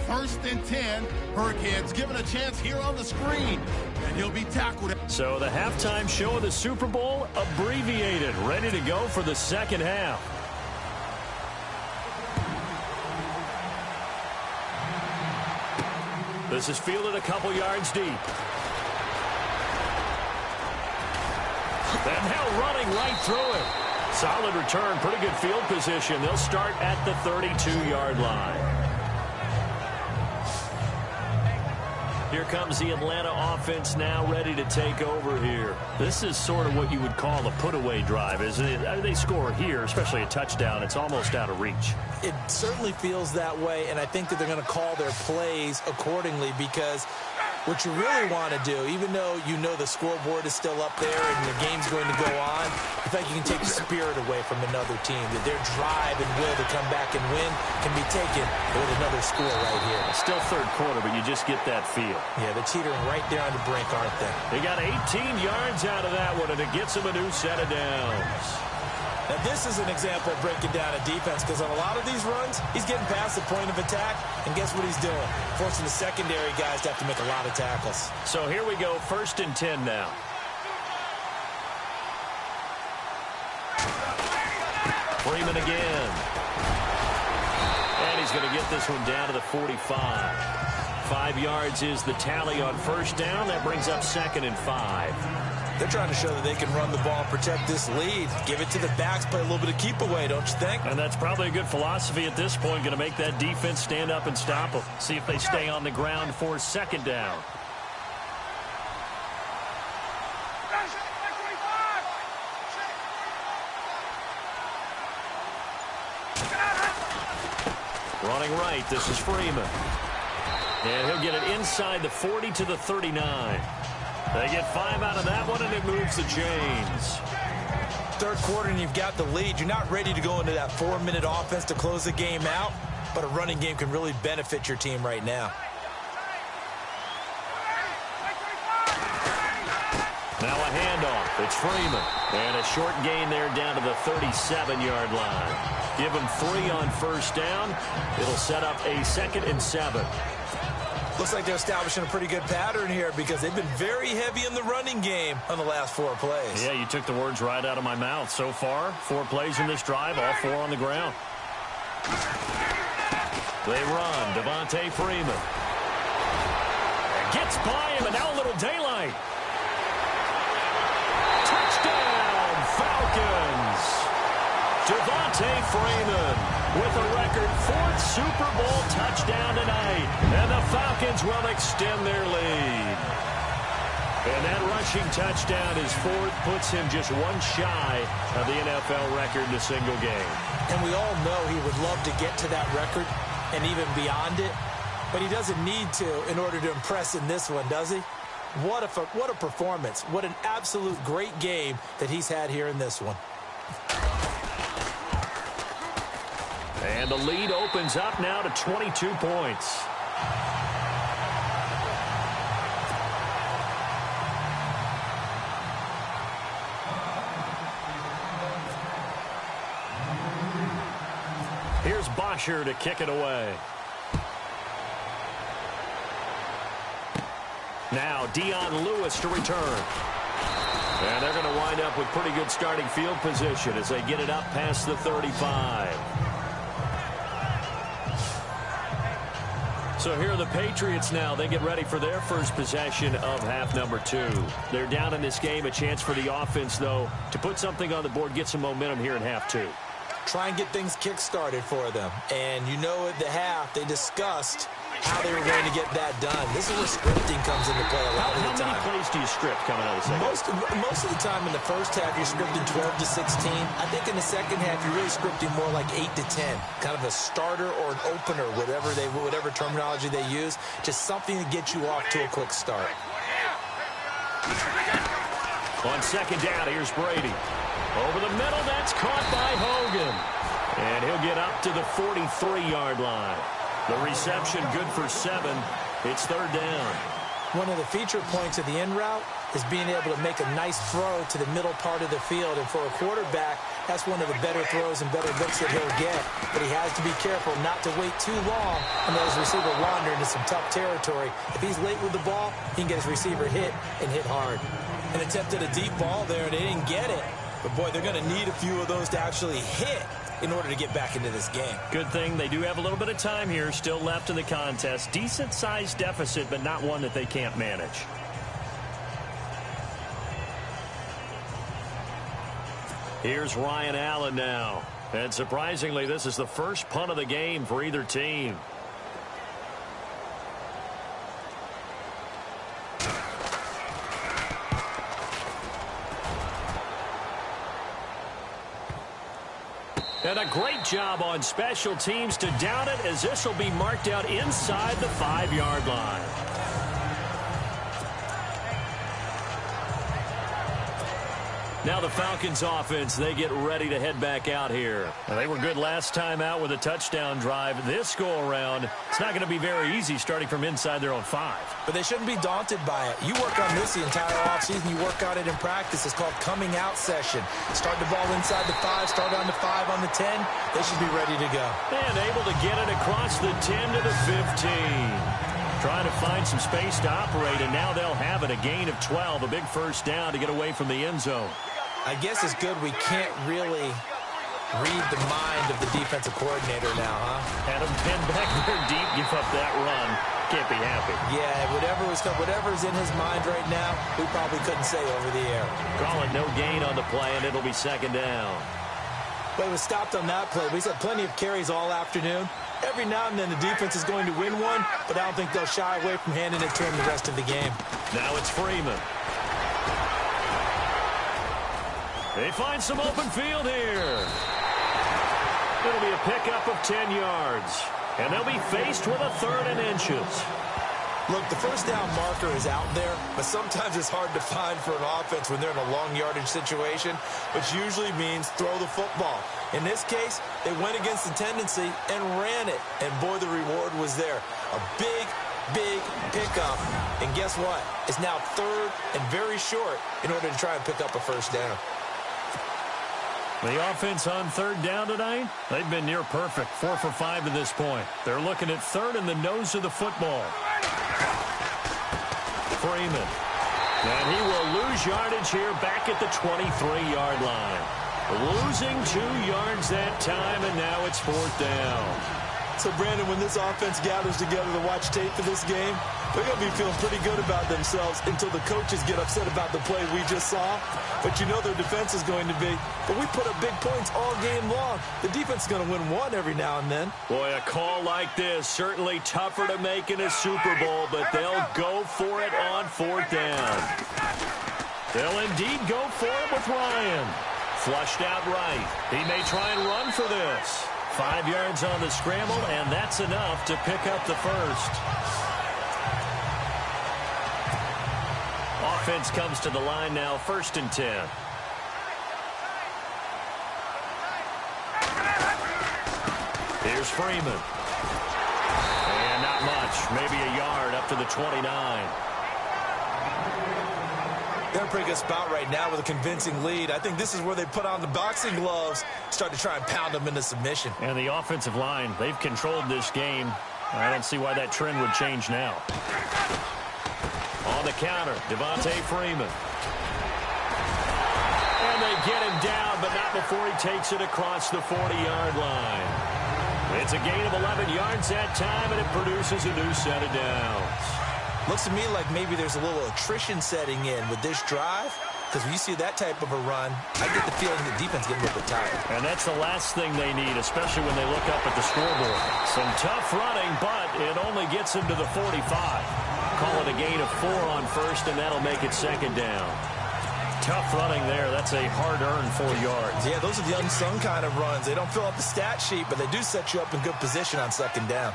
1st and 10. Hurricanes given a chance here on the screen, and he'll be tackled. So the halftime show of the Super Bowl abbreviated, ready to go for the second half. This is fielded a couple yards deep. And now running right through it. Solid return, pretty good field position. They'll start at the 32-yard line. Here comes the Atlanta offense now ready to take over here. This is sort of what you would call a put-away drive, isn't it? They score here, especially a touchdown. It's almost out of reach. It certainly feels that way, and I think that they're going to call their plays accordingly, because what you really want to do, even though you know the scoreboard is still up there and the game's going to go on, I think you can take the spirit away from another team, that their drive and will to come back and win can be taken with another score right here. Still third quarter, but you just get that feel. Yeah, they're teetering right there on the brink, aren't they? They got 18 yards out of that one, and it gets them a new set of downs. Now, this is an example of breaking down a defense, because on a lot of these runs, he's getting past the point of attack, and guess what he's doing? Forcing the secondary guys to have to make a lot of tackles. So here we go, 1st and 10 now. Freeman again. And he's going to get this one down to the 45. 5 yards is the tally on 1st down. That brings up 2nd and 5. They're trying to show that they can run the ball and protect this lead. Give it to the backs, play a little bit of keep away, don't you think? And that's probably a good philosophy at this point, going to make that defense stand up and stop them. See if they stay on the ground for second down. Running right, this is Freeman. And he'll get it inside the 40 to the 39. They get 5 out of that one, and it moves the chains. Third quarter, and you've got the lead. You're not ready to go into that 4-minute offense to close the game out, but a running game can really benefit your team right now. Now a handoff. It's Freeman. And a short gain there down to the 37-yard line. Give him 3 on first down. It'll set up a 2nd and 7. Looks like they're establishing a pretty good pattern here because they've been very heavy in the running game on the last 4 plays. Yeah, you took the words right out of my mouth. So far, 4 plays in this drive, all 4 on the ground. They run. Devontae Freeman. Gets by him, and now a little daylight. Touchdown, Falcons. Devontae Freeman with a record 4th Super Bowl touchdown tonight. And the Falcons will extend their lead. And that rushing touchdown, his 4th, puts him just 1 shy of the NFL record in a single game. And we all know he would love to get to that record and even beyond it. But he doesn't need to in order to impress in this one, does he? What a performance. What an absolute great game that he's had here in this one. And the lead opens up now to 22 points. Here's Bosher to kick it away. Now Dion Lewis to return. And they're going to wind up with pretty good starting field position as they get it up past the 35. So here are the Patriots now. They get ready for their first possession of half number 2. They're down in this game. A chance for the offense, though, to put something on the board, get some momentum here in half 2. Try and get things kick-started for them. And you know at the half, they discussed how they were going to get that done. This is where scripting comes into play a lot of the time. How many plays do you script coming out of the second? Most of the time in the first half, you're scripting 12 to 16. I think in the second half, you're really scripting more like 8 to 10. Kind of a starter or an opener, whatever terminology they use. Just something to get you off to a quick start. On second down, here's Brady. Over the middle, that's caught by Hogan. And he'll get up to the 43-yard line. The reception good for 7. It's third down. One of the feature points of the in route is being able to make a nice throw to the middle part of the field. And for a quarterback, that's one of the better throws and better looks that he'll get. But he has to be careful not to wait too long and let his receiver wander into some tough territory. If he's late with the ball, he can get his receiver hit and hit hard. And attempted a deep ball there, and they didn't get it. But, boy, they're going to need a few of those to actually hit in order to get back into this game. Good thing they do have a little bit of time here still left in the contest. Decent-sized deficit, but not one that they can't manage. Here's Ryan Allen now. And surprisingly, this is the first punt of the game for either team. And a great job on special teams to down it, as this will be marked out inside the 5-yard line. Now the Falcons offense, they get ready to head back out here. They were good last time out with a touchdown drive. This go-around, it's not going to be very easy starting from inside their own 5. But they shouldn't be daunted by it. You work on this the entire offseason. You work on it in practice. It's called coming out session. Start the ball inside the 5, start on the 5, on the 10. They should be ready to go. And able to get it across the 10 to the 15. Trying to find some space to operate, and now they'll have it. A gain of 12, a big first down to get away from the end zone. I guess it's good we can't really read the mind of the defensive coordinator now, huh? Had him pinned back there deep, give up that run. can't be happy. Yeah, whatever's in his mind right now, we probably couldn't say over the air. Call it no gain on the play, and it'll be second down. But it was stopped on that play. But he's had plenty of carries all afternoon. Every now and then the defense is going to win one, but I don't think they'll shy away from handing it to him the rest of the game. Now it's Freeman. They find some open field here. It'll be a pickup of 10 yards. And they'll be faced with a 3rd and inches. Look, the first down marker is out there, but sometimes it's hard to find for an offense when they're in a long yardage situation, which usually means throw the football. In this case, they went against the tendency and ran it, and boy, the reward was there. A big pickup, and guess what? It's now 3rd and very short in order to try and pick up a first down. The offense on 3rd down tonight, they've been near perfect, 4 for 5 to this point. They're looking at 3rd and the nose of the football. Freeman. And he will lose yardage here back at the 23-yard line. Losing 2 yards that time, and now it's 4th down. So, Brandon, when this offense gathers together to watch tape for this game, they're going to be feeling pretty good about themselves until the coaches get upset about the play we just saw. But you know their defense is going to be. But we put up big points all game long. The defense is going to win one every now and then. Boy, a call like this, certainly tougher to make in a Super Bowl, but they'll go for it on 4th down. They'll indeed go for it with Ryan. Flushed out right. He may try and run for this. 5 yards on the scramble, and that's enough to pick up the first. Offense comes to the line now, 1st and 10. Here's Freeman. And not much, maybe a yard up to the 29. They're in a pretty good spot right now with a convincing lead. I think this is where they put on the boxing gloves, start to try and pound them into submission. And the offensive line, they've controlled this game. I don't see why that trend would change now. On the counter, Devontae Freeman. And they get him down, but not before he takes it across the 40-yard line. It's a gain of 11 yards that time, and it produces a new set of downs. Looks to me like maybe there's a little attrition setting in with this drive, because when you see that type of a run, I get the feeling the defense getting a little bit tired. And that's the last thing they need, especially when they look up at the scoreboard. Some tough running, but it only gets them to the 45. Call it a gain of 4 on 1st, and that'll make it 2nd down. Tough running there. That's a hard-earned 4 yards. Yeah, those are the unsung kind of runs. They don't fill up the stat sheet, but they do set you up in good position on 2nd down.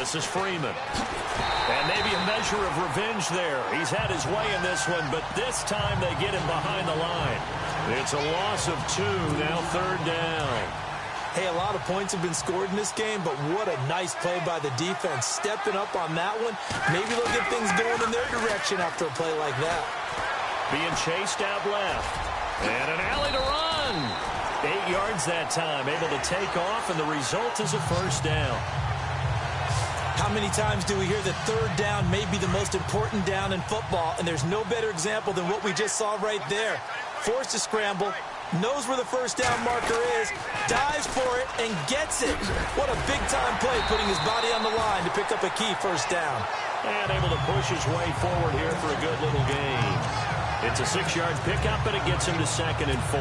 This is Freeman. And maybe a measure of revenge there. He's had his way in this one, but this time they get him behind the line. It's a loss of 2, now 3rd down. Hey, a lot of points have been scored in this game, but what a nice play by the defense. Stepping up on that one, maybe they'll get things going in their direction after a play like that. Being chased out left. And an alley to run. 8 yards that time, able to take off, and the result is a 1st down. How many times do we hear that 3rd down may be the most important down in football, and there's no better example than what we just saw right there. Forced to scramble, knows where the 1st down marker is, dives for it, and gets it. What a big-time play, putting his body on the line to pick up a key 1st down. And able to push his way forward here for a good little gain. It's a 6-yard pickup, and it gets him to 2nd and 4.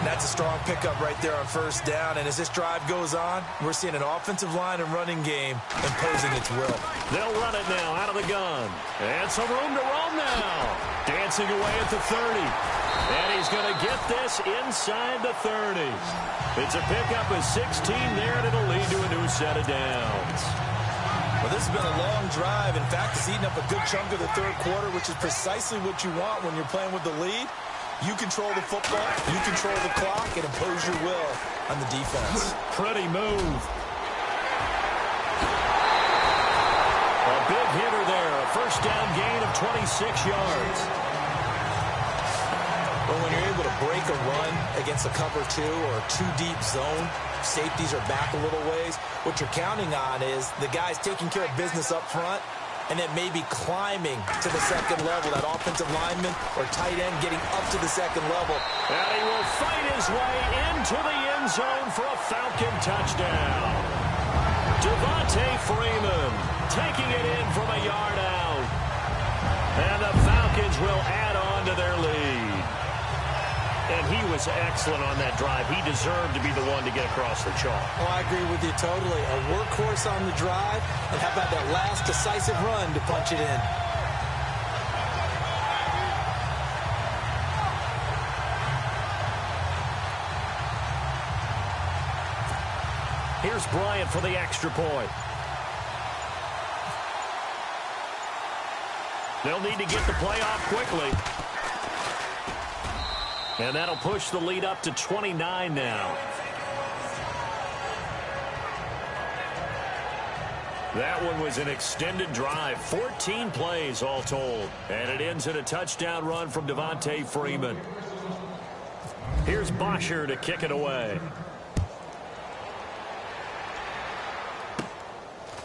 That's a strong pickup right there on 1st down, and as this drive goes on, we're seeing an offensive line and running game imposing its will. They'll run it now out of the gun. And some room to roam now. Dancing away at the 30. And he's going to get this inside the 30. It's a pickup of 16 there, and it'll lead to a new set of downs. Well, this has been a long drive. In fact, it's eaten up a good chunk of the 3rd quarter, which is precisely what you want when you're playing with the lead. You control the football, you control the clock, and impose your will on the defense. Pretty move. A big hitter there. A 1st down gain of 26 yards. But when you're able to break a run against a cover 2 or a 2-deep zone, safeties are back a little ways. What you're counting on is the guys taking care of business up front, and then maybe climbing to the 2nd level, that offensive lineman or tight end getting up to the 2nd level. And he will fight his way into the end zone for a Falcon touchdown. Devontae Freeman taking it in from a yard out. And the Falcons will add on to their lead. And he was excellent on that drive. He deserved to be the one to get across the chalk. Oh, I agree with you totally. A workhorse on the drive. And how about that last decisive run to punch it in? Here's Bryant for the extra point. They'll need to get the play off quickly. And that'll push the lead up to 29 now. That one was an extended drive. 14 plays all told. And it ends in a touchdown run from Devontae Freeman. Here's Bosher to kick it away.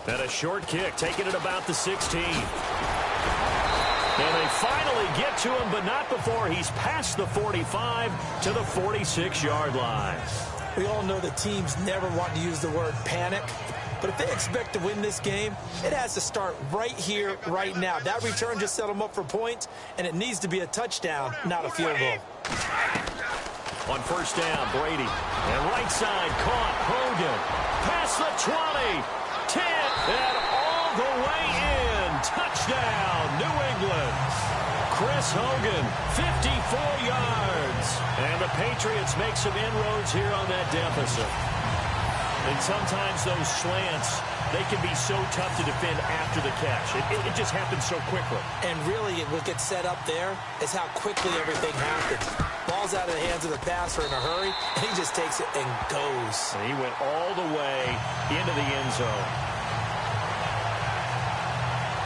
And a short kick, taking it about the 16. And they finally get to him, but not before he's past the 45 to the 46-yard line. We all know that teams never want to use the word panic. But if they expect to win this game, it has to start right here, right now. That return just set them up for points, and it needs to be a touchdown, not a field goal. On first down, Brady. And right side, caught. Hogan. Past the 20. 10. And all the way in. Touchdown, New England. Chris Hogan, 54 yards. And the Patriots make some inroads here on that deficit. And sometimes those slants, they can be so tough to defend after the catch. It just happens so quickly. And really, what gets set up there is how quickly everything happens. Ball's out of the hands of the passer in a hurry, and he just takes it and goes. And he went all the way into the end zone.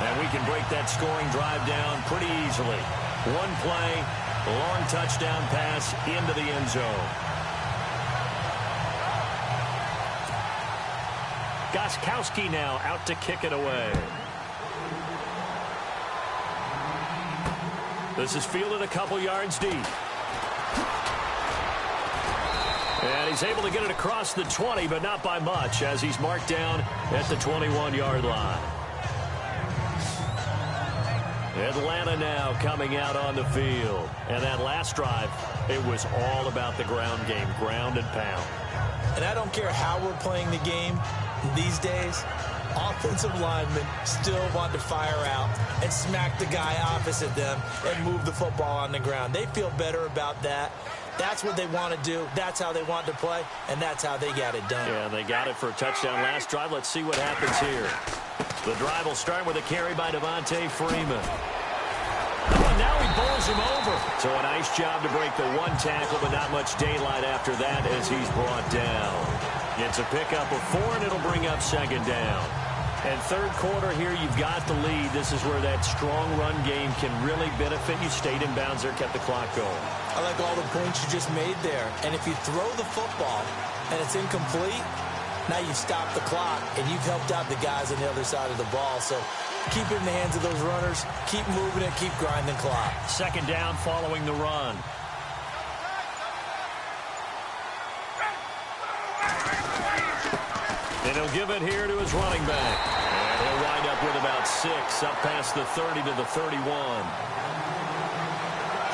And we can break that scoring drive down pretty easily. One play, long touchdown pass into the end zone. Gostkowski now out to kick it away. This is fielded a couple yards deep. And he's able to get it across the 20, but not by much, as he's marked down at the 21-yard line. Atlanta now coming out on the field. And that last drive, it was all about the ground game, ground and pound. And I don't care how we're playing the game these days, offensive linemen still want to fire out and smack the guy opposite them and move the football on the ground. They feel better about that. That's what they want to do. That's how they want to play, and that's how they got it done. Yeah, they got it for a touchdown last drive. Let's see what happens here. The drive will start with a carry by Devontae Freeman. Oh, and now he bowls him over. So a nice job to break the one tackle, but not much daylight after that as he's brought down. It's a pickup of 4, and it'll bring up second down. And third quarter here, you've got the lead. This is where that strong run game can really benefit you. Stayed in bounds there, kept the clock going. I like all the points you just made there. And if you throw the football and it's incomplete, now you've stopped the clock and you've helped out the guys on the other side of the ball. So keep it in the hands of those runners. Keep moving it. Keep grinding clock. Second down following the run. And he'll give it here to his running back. And he'll wind up with about 6, up past the 30 to the 31.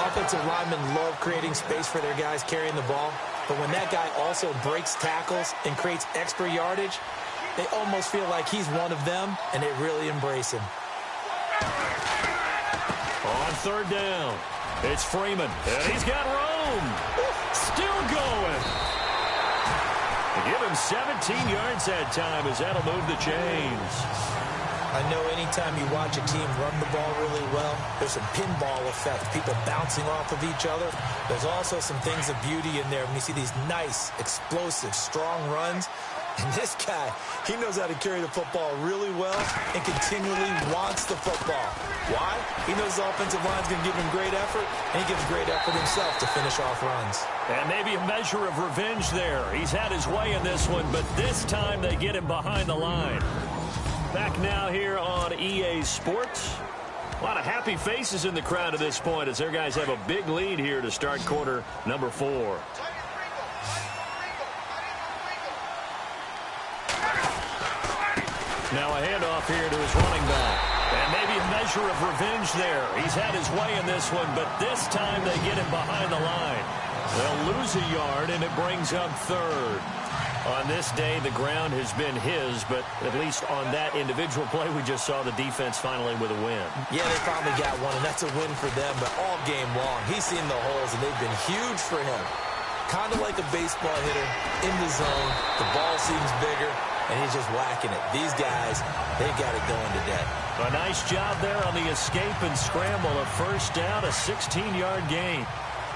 Offensive linemen love creating space for their guys carrying the ball. But when that guy also breaks tackles and creates extra yardage, they almost feel like he's one of them, and they really embrace him. On third down, it's Freeman. And he's got room. Still going. Give him 17 yards that time as that'll move the chains. I know anytime you watch a team run the ball really well, there's some pinball effect, people bouncing off of each other. There's also some things of beauty in there when you see these nice, explosive, strong runs. And this guy, he knows how to carry the football really well and continually wants the football. Why? He knows the offensive line's going to give him great effort, and he gives great effort himself to finish off runs. And maybe a measure of revenge there. He's had his way in this one, but this time they get him behind the line. Back now here on EA Sports. A lot of happy faces in the crowd at this point as their guys have a big lead here to start quarter number 4. Now a handoff here to his running back. And maybe a measure of revenge there. He's had his way in this one, but this time they get him behind the line. They'll lose a yard, and it brings up third. On this day, the ground has been his, but at least on that individual play, we just saw the defense finally with a win. Yeah, they finally got one, and that's a win for them, but all game long, he's seen the holes, and they've been huge for him. Kind of like a baseball hitter in the zone. The ball seems bigger, and he's just whacking it. These guys, they got it going today. A nice job there on the escape and scramble. A first down, a 16-yard gain.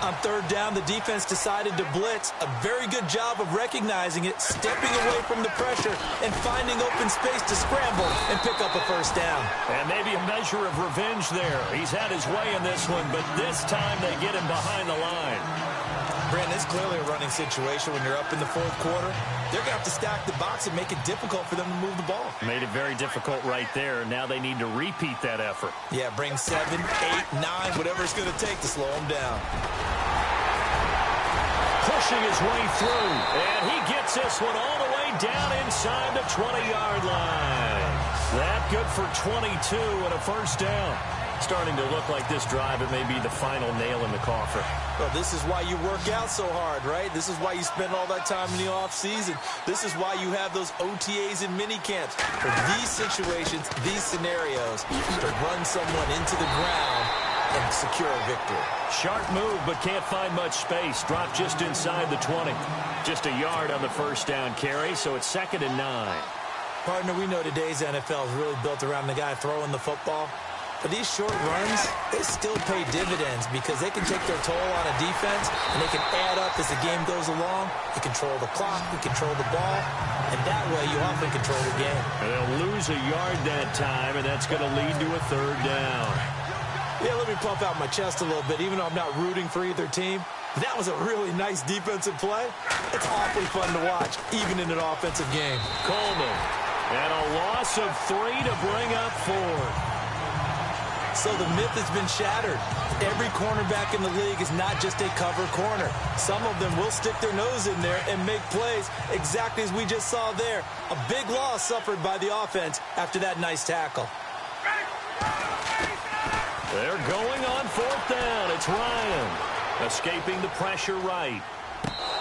On third down, the defense decided to blitz. A very good job of recognizing it, stepping away from the pressure, and finding open space to scramble and pick up a first down. And maybe a measure of revenge there. He's had his way in this one, but this time they get him behind the line. Brandon, it's clearly a running situation when you're up in the fourth quarter. They're going to have to stack the box and make it difficult for them to move the ball. Made it very difficult right there. Now they need to repeat that effort. Yeah, bring 7, 8, 9, whatever it's going to take to slow them down. Pushing his way through, and he gets this one all the way down inside the 20-yard line. That good for 22 and a first down. Starting to look like this drive, it may be the final nail in the coffin. Well, this is why you work out so hard, right? This is why you spend all that time in the offseason. This is why you have those OTAs and mini camps. For these situations, these scenarios, to run someone into the ground and secure a victory. Sharp move, but can't find much space. Dropped just inside the 20. Just a yard on the first down carry, so it's 2nd and 9. Partner, we know today's NFL is really built around the guy throwing the football. But these short runs, they still pay dividends because they can take their toll on a defense, and they can add up as the game goes along. You control the clock, you control the ball, and that way you often control the game. And they'll lose a yard that time, and that's going to lead to a third down. Yeah, let me pump out my chest a little bit, even though I'm not rooting for either team. That was a really nice defensive play. It's awfully fun to watch, even in an offensive game. Coleman, and a loss of 3 to bring up 4. So the myth has been shattered. Every cornerback in the league is not just a cover corner. Some of them will stick their nose in there and make plays exactly as we just saw there. A big loss suffered by the offense after that nice tackle. They're going on fourth down. It's Ryan escaping the pressure right.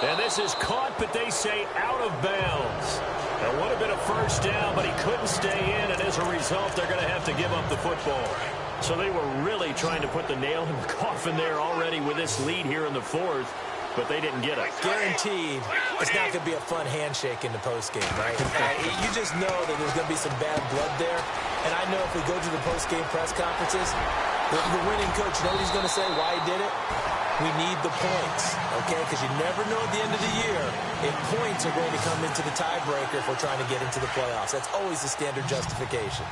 And this is caught, but they say out of bounds. That would have been a first down, but he couldn't stay in, and as a result, they're going to have to give up the football. So they were really trying to put the nail in the coffin there already with this lead here in the fourth, but they didn't get it. Guaranteed, it's not going to be a fun handshake in the postgame, right? You just know that there's going to be some bad blood there. And I know if we go to the postgame press conferences, the winning coach, you know what he's going to say, why he did it? We need the points, okay? Because you never know at the end of the year if points are going to come into the tiebreaker if we're trying to get into the playoffs. That's always the standard justification.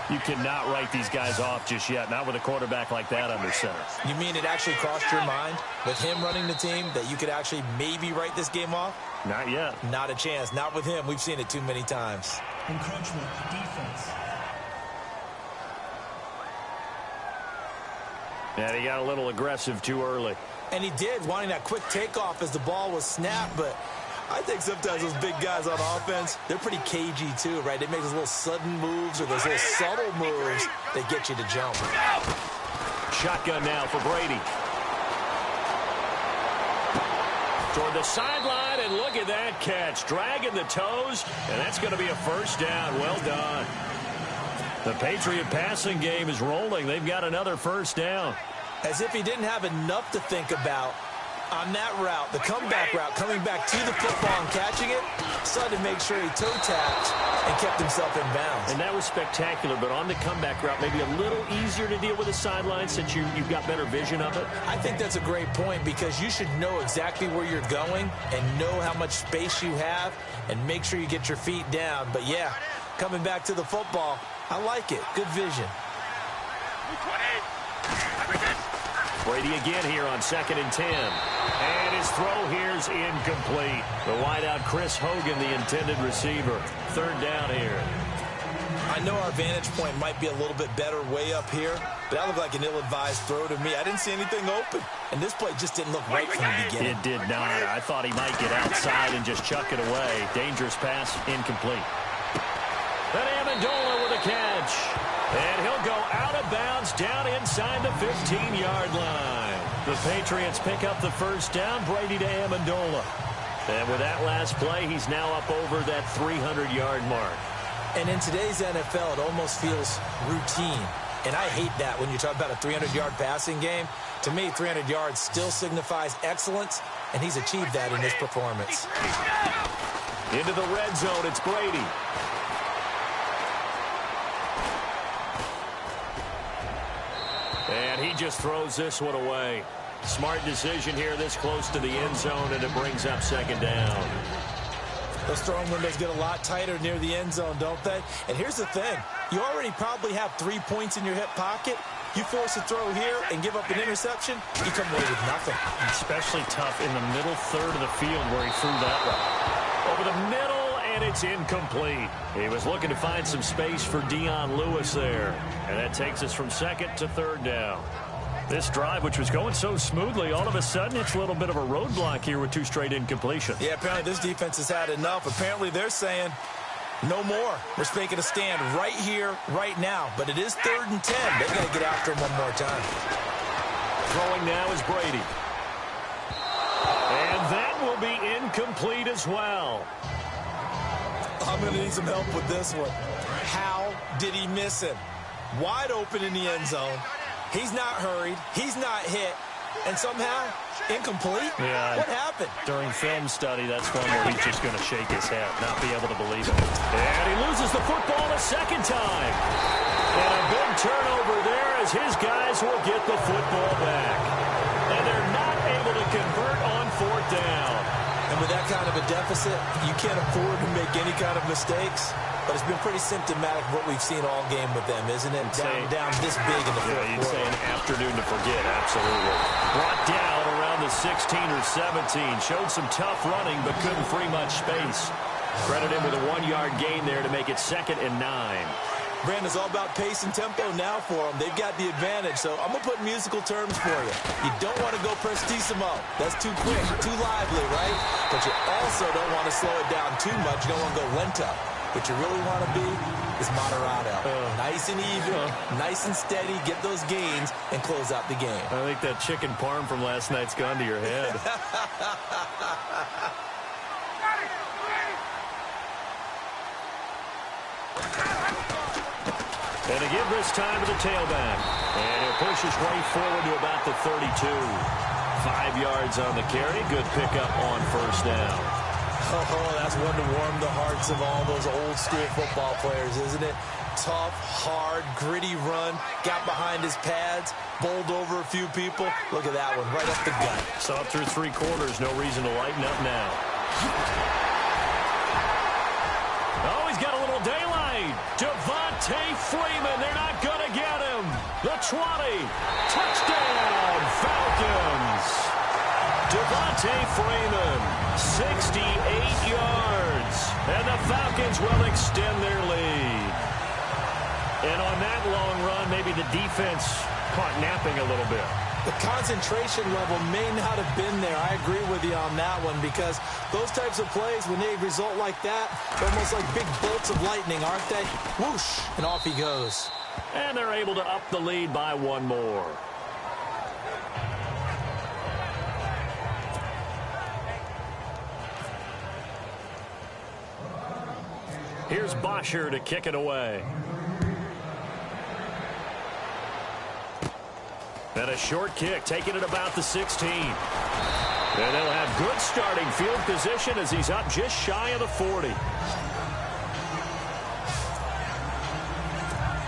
You cannot write these guys off just yet, not with a quarterback like that under center. You mean it actually crossed your mind with him running the team that you could actually maybe write this game off? Not yet. Not a chance. Not with him. We've seen it too many times. Encroachment, defense. And he got a little aggressive too early. And he did, wanting that quick takeoff as the ball was snapped, but I think sometimes those big guys on offense, they're pretty cagey too, right? They make those little sudden moves or those little subtle moves that get you to jump. Shotgun now for Brady. Toward the sideline, and look at that catch. Dragging the toes, and that's going to be a first down. Well done. The Patriot passing game is rolling. They've got another first down. As if he didn't have enough to think about on that route, the comeback route, coming back to the football and catching it, decided to make sure he toe tapped and kept himself in bounds. And that was spectacular, but on the comeback route, maybe a little easier to deal with the sideline since you've got better vision of it. I think that's a great point because you should know exactly where you're going and know how much space you have and make sure you get your feet down. But yeah, coming back to the football, I like it. Good vision. Brady again here on 2nd and 10. And his throw here's incomplete. The wideout Chris Hogan, the intended receiver. Third down here. I know our vantage point might be a little bit better way up here, but that looked like an ill-advised throw to me. I didn't see anything open, and this play just didn't look right from the beginning. It did not. I thought he might get outside and just chuck it away. Dangerous pass, incomplete. And Amendola with a catch. And he'll go out of bounds down inside the 15-yard line. The Patriots pick up the first down. Brady to Amendola. And with that last play, he's now up over that 300-yard mark. And in today's NFL, it almost feels routine. And I hate that when you talk about a 300-yard passing game. To me, 300 yards still signifies excellence, and he's achieved that in his performance. Into the red zone, it's Brady. And he just throws this one away. Smart decision here this close to the end zone, and it brings up second down. Those throwing windows get a lot tighter near the end zone, don't they? And here's the thing. You already probably have 3 points in your hip pocket. You force a throw here and give up an interception, you come away with nothing. Especially tough in the middle third of the field where he threw that one. Over the middle, and it's incomplete. He was looking to find some space for Dion Lewis there. And that takes us from second to third down. This drive, which was going so smoothly, all of a sudden it's a little bit of a roadblock here with 2 straight incompletions. Yeah, apparently this defense has had enough. Apparently they're saying no more. We're making a stand right here, right now. But it is 3rd and 10. They got to get after him one more time. Throwing now is Brady. And that will be incomplete as well. I'm going to need some help with this one. How did he miss him? Wide open in the end zone. He's not hurried. He's not hit. And somehow, incomplete? Yeah. What happened? During film study, that's one where he's just going to shake his head, not be able to believe it. And he loses the football a second time. And a big turnover there as his guys will get the football back. And they're not able to convert on 4th down. And with that kind of a deficit, you can't afford to make any kind of mistakes. But it's been pretty symptomatic of what we've seen all game with them, isn't it? Down this big in the fourth quarter. You'd say an afternoon to forget, absolutely. Brought down around the 16 or 17. Showed some tough running, but couldn't free much space. Credit him with a 1-yard gain there to make it 2nd and 9. Brandon, it's all about pace and tempo now for them. They've got the advantage, so I'm going to put musical terms for you. You don't want to go prestissimo. That's too quick, too lively, right? But you also don't want to slow it down too much. You don't want to go lento. What you really want to be is moderato. Nice and even, nice and steady, get those gains, and close out the game. I think that chicken parm from last night's gone to your head. And to give this time to the tailback. And he'll push his way forward to about the 32. 5 yards on the carry. Good pickup on first down. Oh, that's one to warm the hearts of all those old-school football players, isn't it? Tough, hard, gritty run. Got behind his pads, bowled over a few people. Look at that one, right up the gut. Saw it through 3 quarters. No reason to lighten up now. Oh, he's got a little daylight. Devontae Freeman. They're not going to get him. The 20. Touchdown, Falcons. Devontae Freeman, 68 yards. And the Falcons will extend their lead. And on that long run, maybe the defense caught napping a little bit. The concentration level may not have been there. I agree with you on that one because those types of plays, when they result like that, they're almost like big bolts of lightning, aren't they? Whoosh, and off he goes. And they're able to up the lead by 1 more. Here's Bosher to kick it away. And a short kick, taking it about the 16. And they'll have good starting field position as he's up just shy of the 40.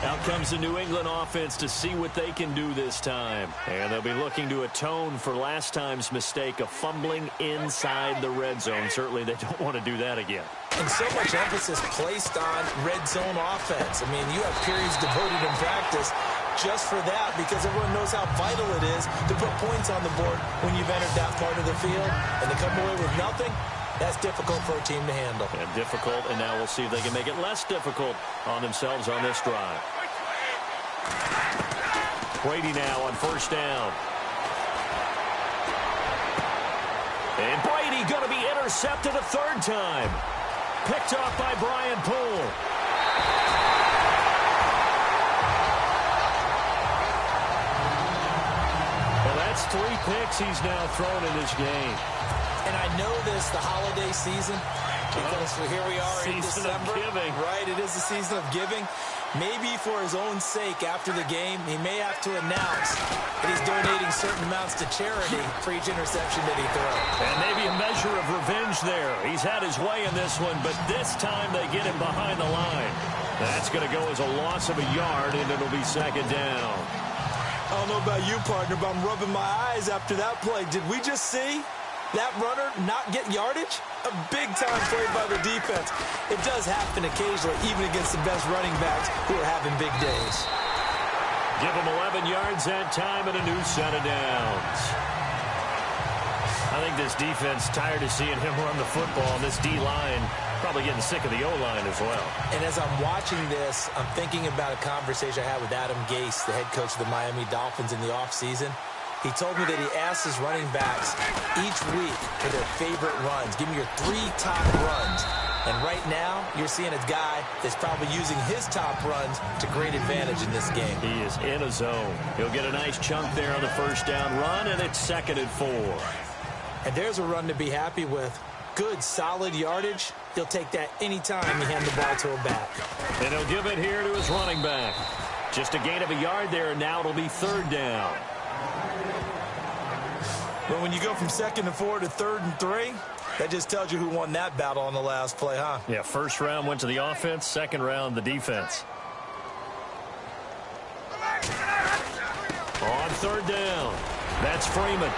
Out comes the New England offense to see what they can do this time. And they'll be looking to atone for last time's mistake of fumbling inside the red zone. Certainly they don't want to do that again. And so much emphasis placed on red zone offense. I mean, you have periods devoted in practice just for that because everyone knows how vital it is to put points on the board when you've entered that part of the field. And to come away with nothing, that's difficult for a team to handle. And difficult, and now we'll see if they can make it less difficult on themselves on this drive. Brady now on first down. And Brady going to be intercepted a 3rd time. Picked off by Brian Poole. Well, that's 3 picks he's now thrown in this game. And I know this, the holiday season, because here we are in December. Season of giving. Right, it is the season of giving. Maybe for his own sake after the game, he may have to announce that he's donating certain amounts to charity for each interception that he throws. And maybe a measure of revenge there. He's had his way in this one, but this time they get him behind the line. That's going to go as a loss of a yard, and it'll be second down. I don't know about you, partner, but I'm rubbing my eyes after that play. Did we just see that runner not get yardage? A big-time play by the defense. It does happen occasionally, even against the best running backs who are having big days. Give him 11 yards that time and a new set of downs. I think this defense tired of seeing him run the football, and this D-line probably getting sick of the O-line as well. And as I'm watching this, I'm thinking about a conversation I had with Adam Gase, the head coach of the Miami Dolphins in the offseason. He told me that he asked his running backs each week for their favorite runs. Give me your 3 top runs. And right now, you're seeing a guy that's probably using his top runs to great advantage in this game. He is in a zone. He'll get a nice chunk there on the first down run, and it's 2nd and 4. And there's a run to be happy with. Good, solid yardage. He'll take that anytime you hand the ball to a back. And he'll give it here to his running back. Just a gain of a yard there, and now it'll be 3rd down. But when you go from 2nd and 4 to 3rd and 3, that just tells you who won that battle on the last play, huh? Yeah, first round went to the offense, second round the defense. On 3rd down, that's Freeman.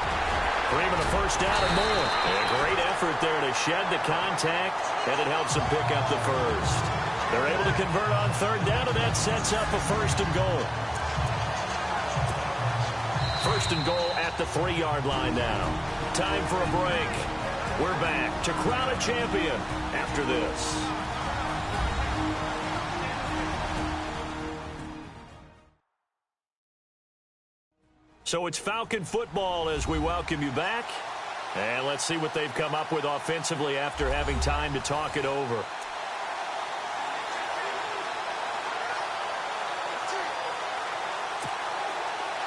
Freeman a first down and more. A great effort there to shed the contact, and it helps him pick up the first. They're able to convert on 3rd down, and that sets up a 1st and goal. 1st and goal at the 3-yard line now. Time for a break. We're back to crown a champion after this. So it's Falcon football as we welcome you back. And let's see what they've come up with offensively after having time to talk it over.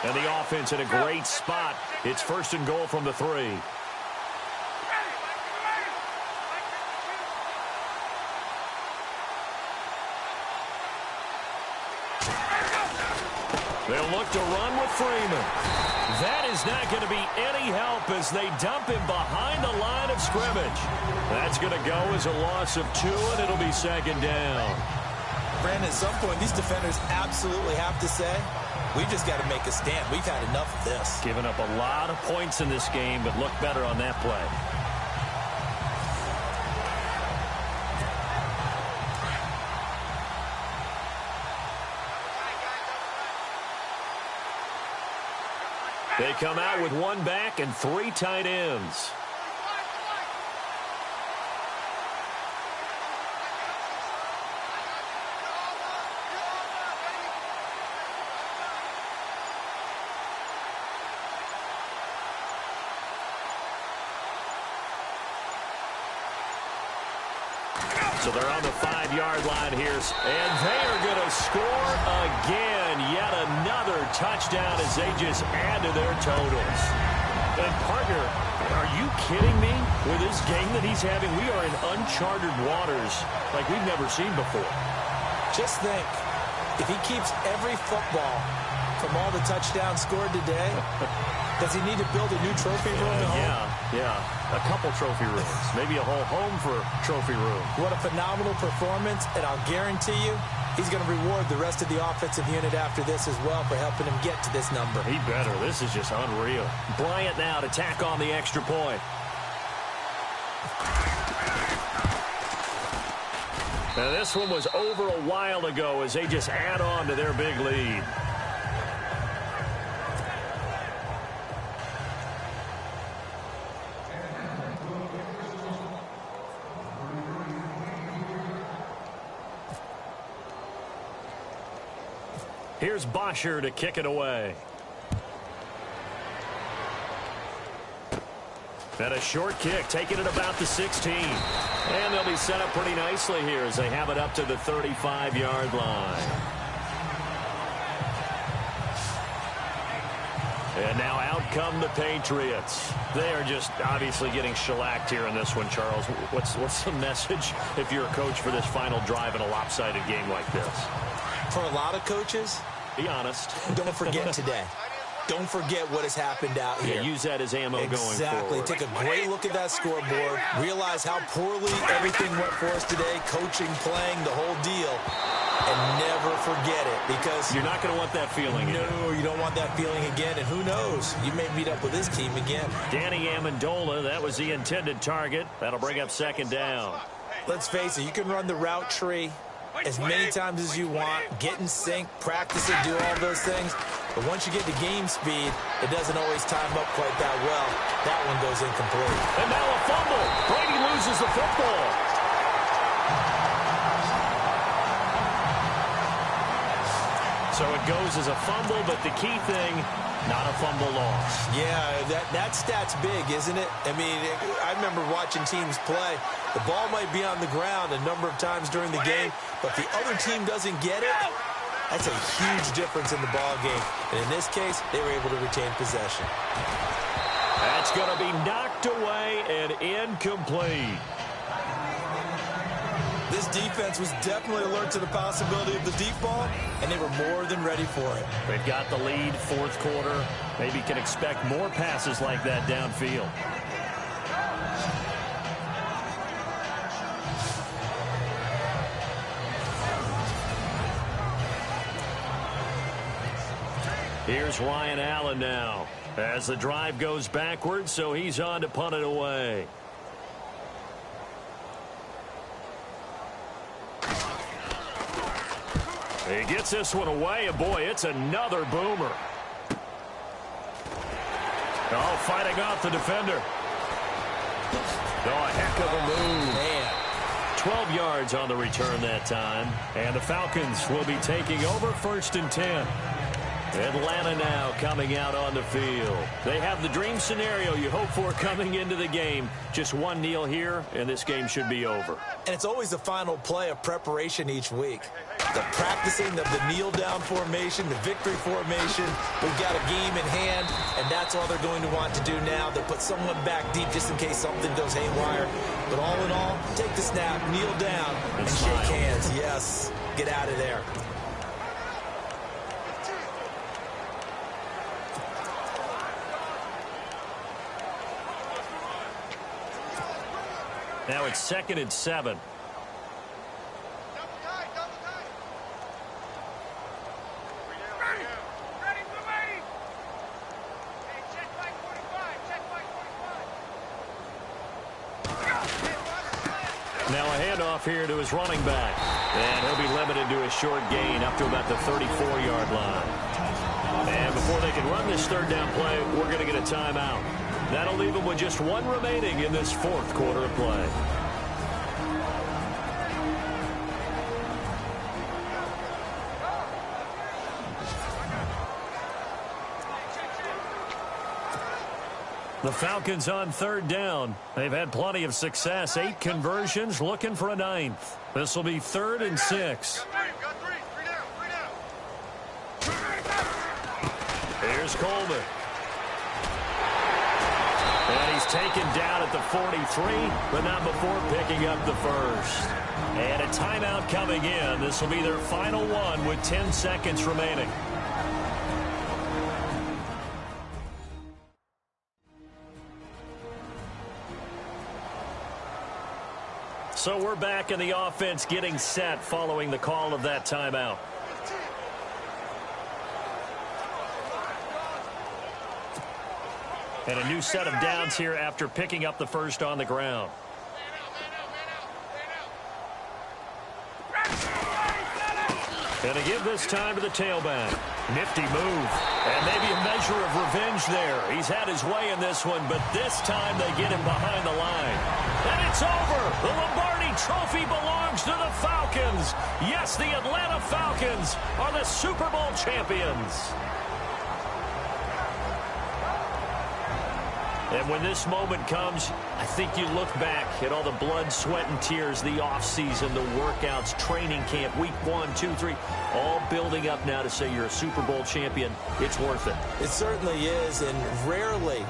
And the offense in a great spot. It's 1st and goal from the 3. They'll look to run with Freeman. That is not going to be any help as they dump him behind the line of scrimmage. That's going to go as a loss of 2, and it'll be 2nd down. Brandon, at some point, these defenders absolutely have to say, we've just got to make a stand. We've had enough of this. Giving up a lot of points in this game, but look better on that play. They come out with 1 back and 3 tight ends. So they're on the 5-yard line here, and they are going to score again. Yet another touchdown as they just add to their totals. And, partner, are you kidding me? With this game that he's having, we are in uncharted waters like we've never seen before. Just think, if he keeps every football from all the touchdowns scored today, does he need to build a new trophy room at home? Yeah. A couple trophy rooms. Maybe a whole home for trophy room. What a phenomenal performance, and I'll guarantee you he's going to reward the rest of the offensive unit after this as well for helping him get to this number. He better. This is just unreal. Bryant now to tack on the extra point. Now this one was over a while ago as they just add on to their big lead. Here's Bosher to kick it away. And a short kick, taking it about the 16. And they'll be set up pretty nicely here as they have it up to the 35-yard line. And now out come the Patriots. They are just obviously getting shellacked here in this one, Charles. What's the message if you're a coach for this final drive in a lopsided game like this? For a lot of coaches, be honest. Don't forget today. Don't forget what has happened out here. Yeah, use that as ammo going forward. Exactly. Take a great look at that scoreboard. Realize how poorly everything went for us today. Coaching, playing, the whole deal. And never forget it, because you're not going to want that feeling again. No, you don't want that feeling again. And who knows? You may meet up with this team again. Danny Amendola, that was the intended target. That'll bring up second down. Let's face it, you can run the route tree as many times as you want, get in sync, practice it, do all those things. But once you get to game speed, it doesn't always time up quite that well. That one goes incomplete. And now a fumble. Brady loses the football. So it goes as a fumble, but the key thing, not a fumble loss. Yeah, that stat's big, isn't it? I mean, I remember watching teams play. The ball might be on the ground a number of times during the game, but the other team doesn't get it. That's a huge difference in the ball game. And in this case, they were able to retain possession. That's going to be knocked away and incomplete. This defense was definitely alert to the possibility of the deep ball, and they were more than ready for it. They've got the lead, fourth quarter. Maybe can expect more passes like that downfield. Here's Ryan Allen now as the drive goes backwards, so he's on to punt it away. He gets this one away, and boy, it's another boomer. Oh, fighting off the defender. Oh, a heck of a move. Man. 12 yards on the return that time. And the Falcons will be taking over 1st and 10. Atlanta now coming out on the field. They have the dream scenario you hope for coming into the game. Just one kneel here, and this game should be over. And it's always the final play of preparation each week. The practicing of the kneel-down formation, the victory formation. We've got a game in hand, and that's all they're going to want to do now. They'll put someone back deep just in case something goes haywire. But all in all, take the snap, kneel down, and shake hands. Yes, get out of there. Now it's 2nd and 7. Now a handoff here to his running back. And he'll be limited to a short gain up to about the 34-yard line. And before they can run this 3rd down play, we're going to get a timeout. That'll leave them with just one remaining in this 4th quarter of play. The Falcons on 3rd down. They've had plenty of success. 8 conversions, looking for a 9th. This will be 3rd and 6. Here's Coleman. And he's taken down at the 43, but not before picking up the first. And a timeout coming in. This will be their final one with 10 seconds remaining. So we're back in the offense getting set following the call of that timeout. And a new set of downs here after picking up the first on the ground. And to give this time to the tailback. Nifty move. And maybe a measure of revenge there. He's had his way in this one, but this time they get him behind the line. And it's over. The Lombardi Trophy belongs to the Falcons. Yes, the Atlanta Falcons are the Super Bowl champions. And when this moment comes, I think you look back at all the blood, sweat, and tears, the offseason, the workouts, training camp, week 1, 2, 3, all building up now to say you're a Super Bowl champion. It's worth it. It certainly is, and rarely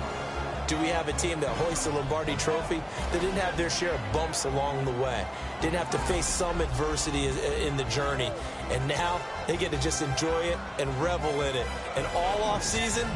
do we have a team that hoists the Lombardi Trophy that didn't have their share of bumps along the way, didn't have to face some adversity in the journey, and now they get to just enjoy it and revel in it. And all offseason,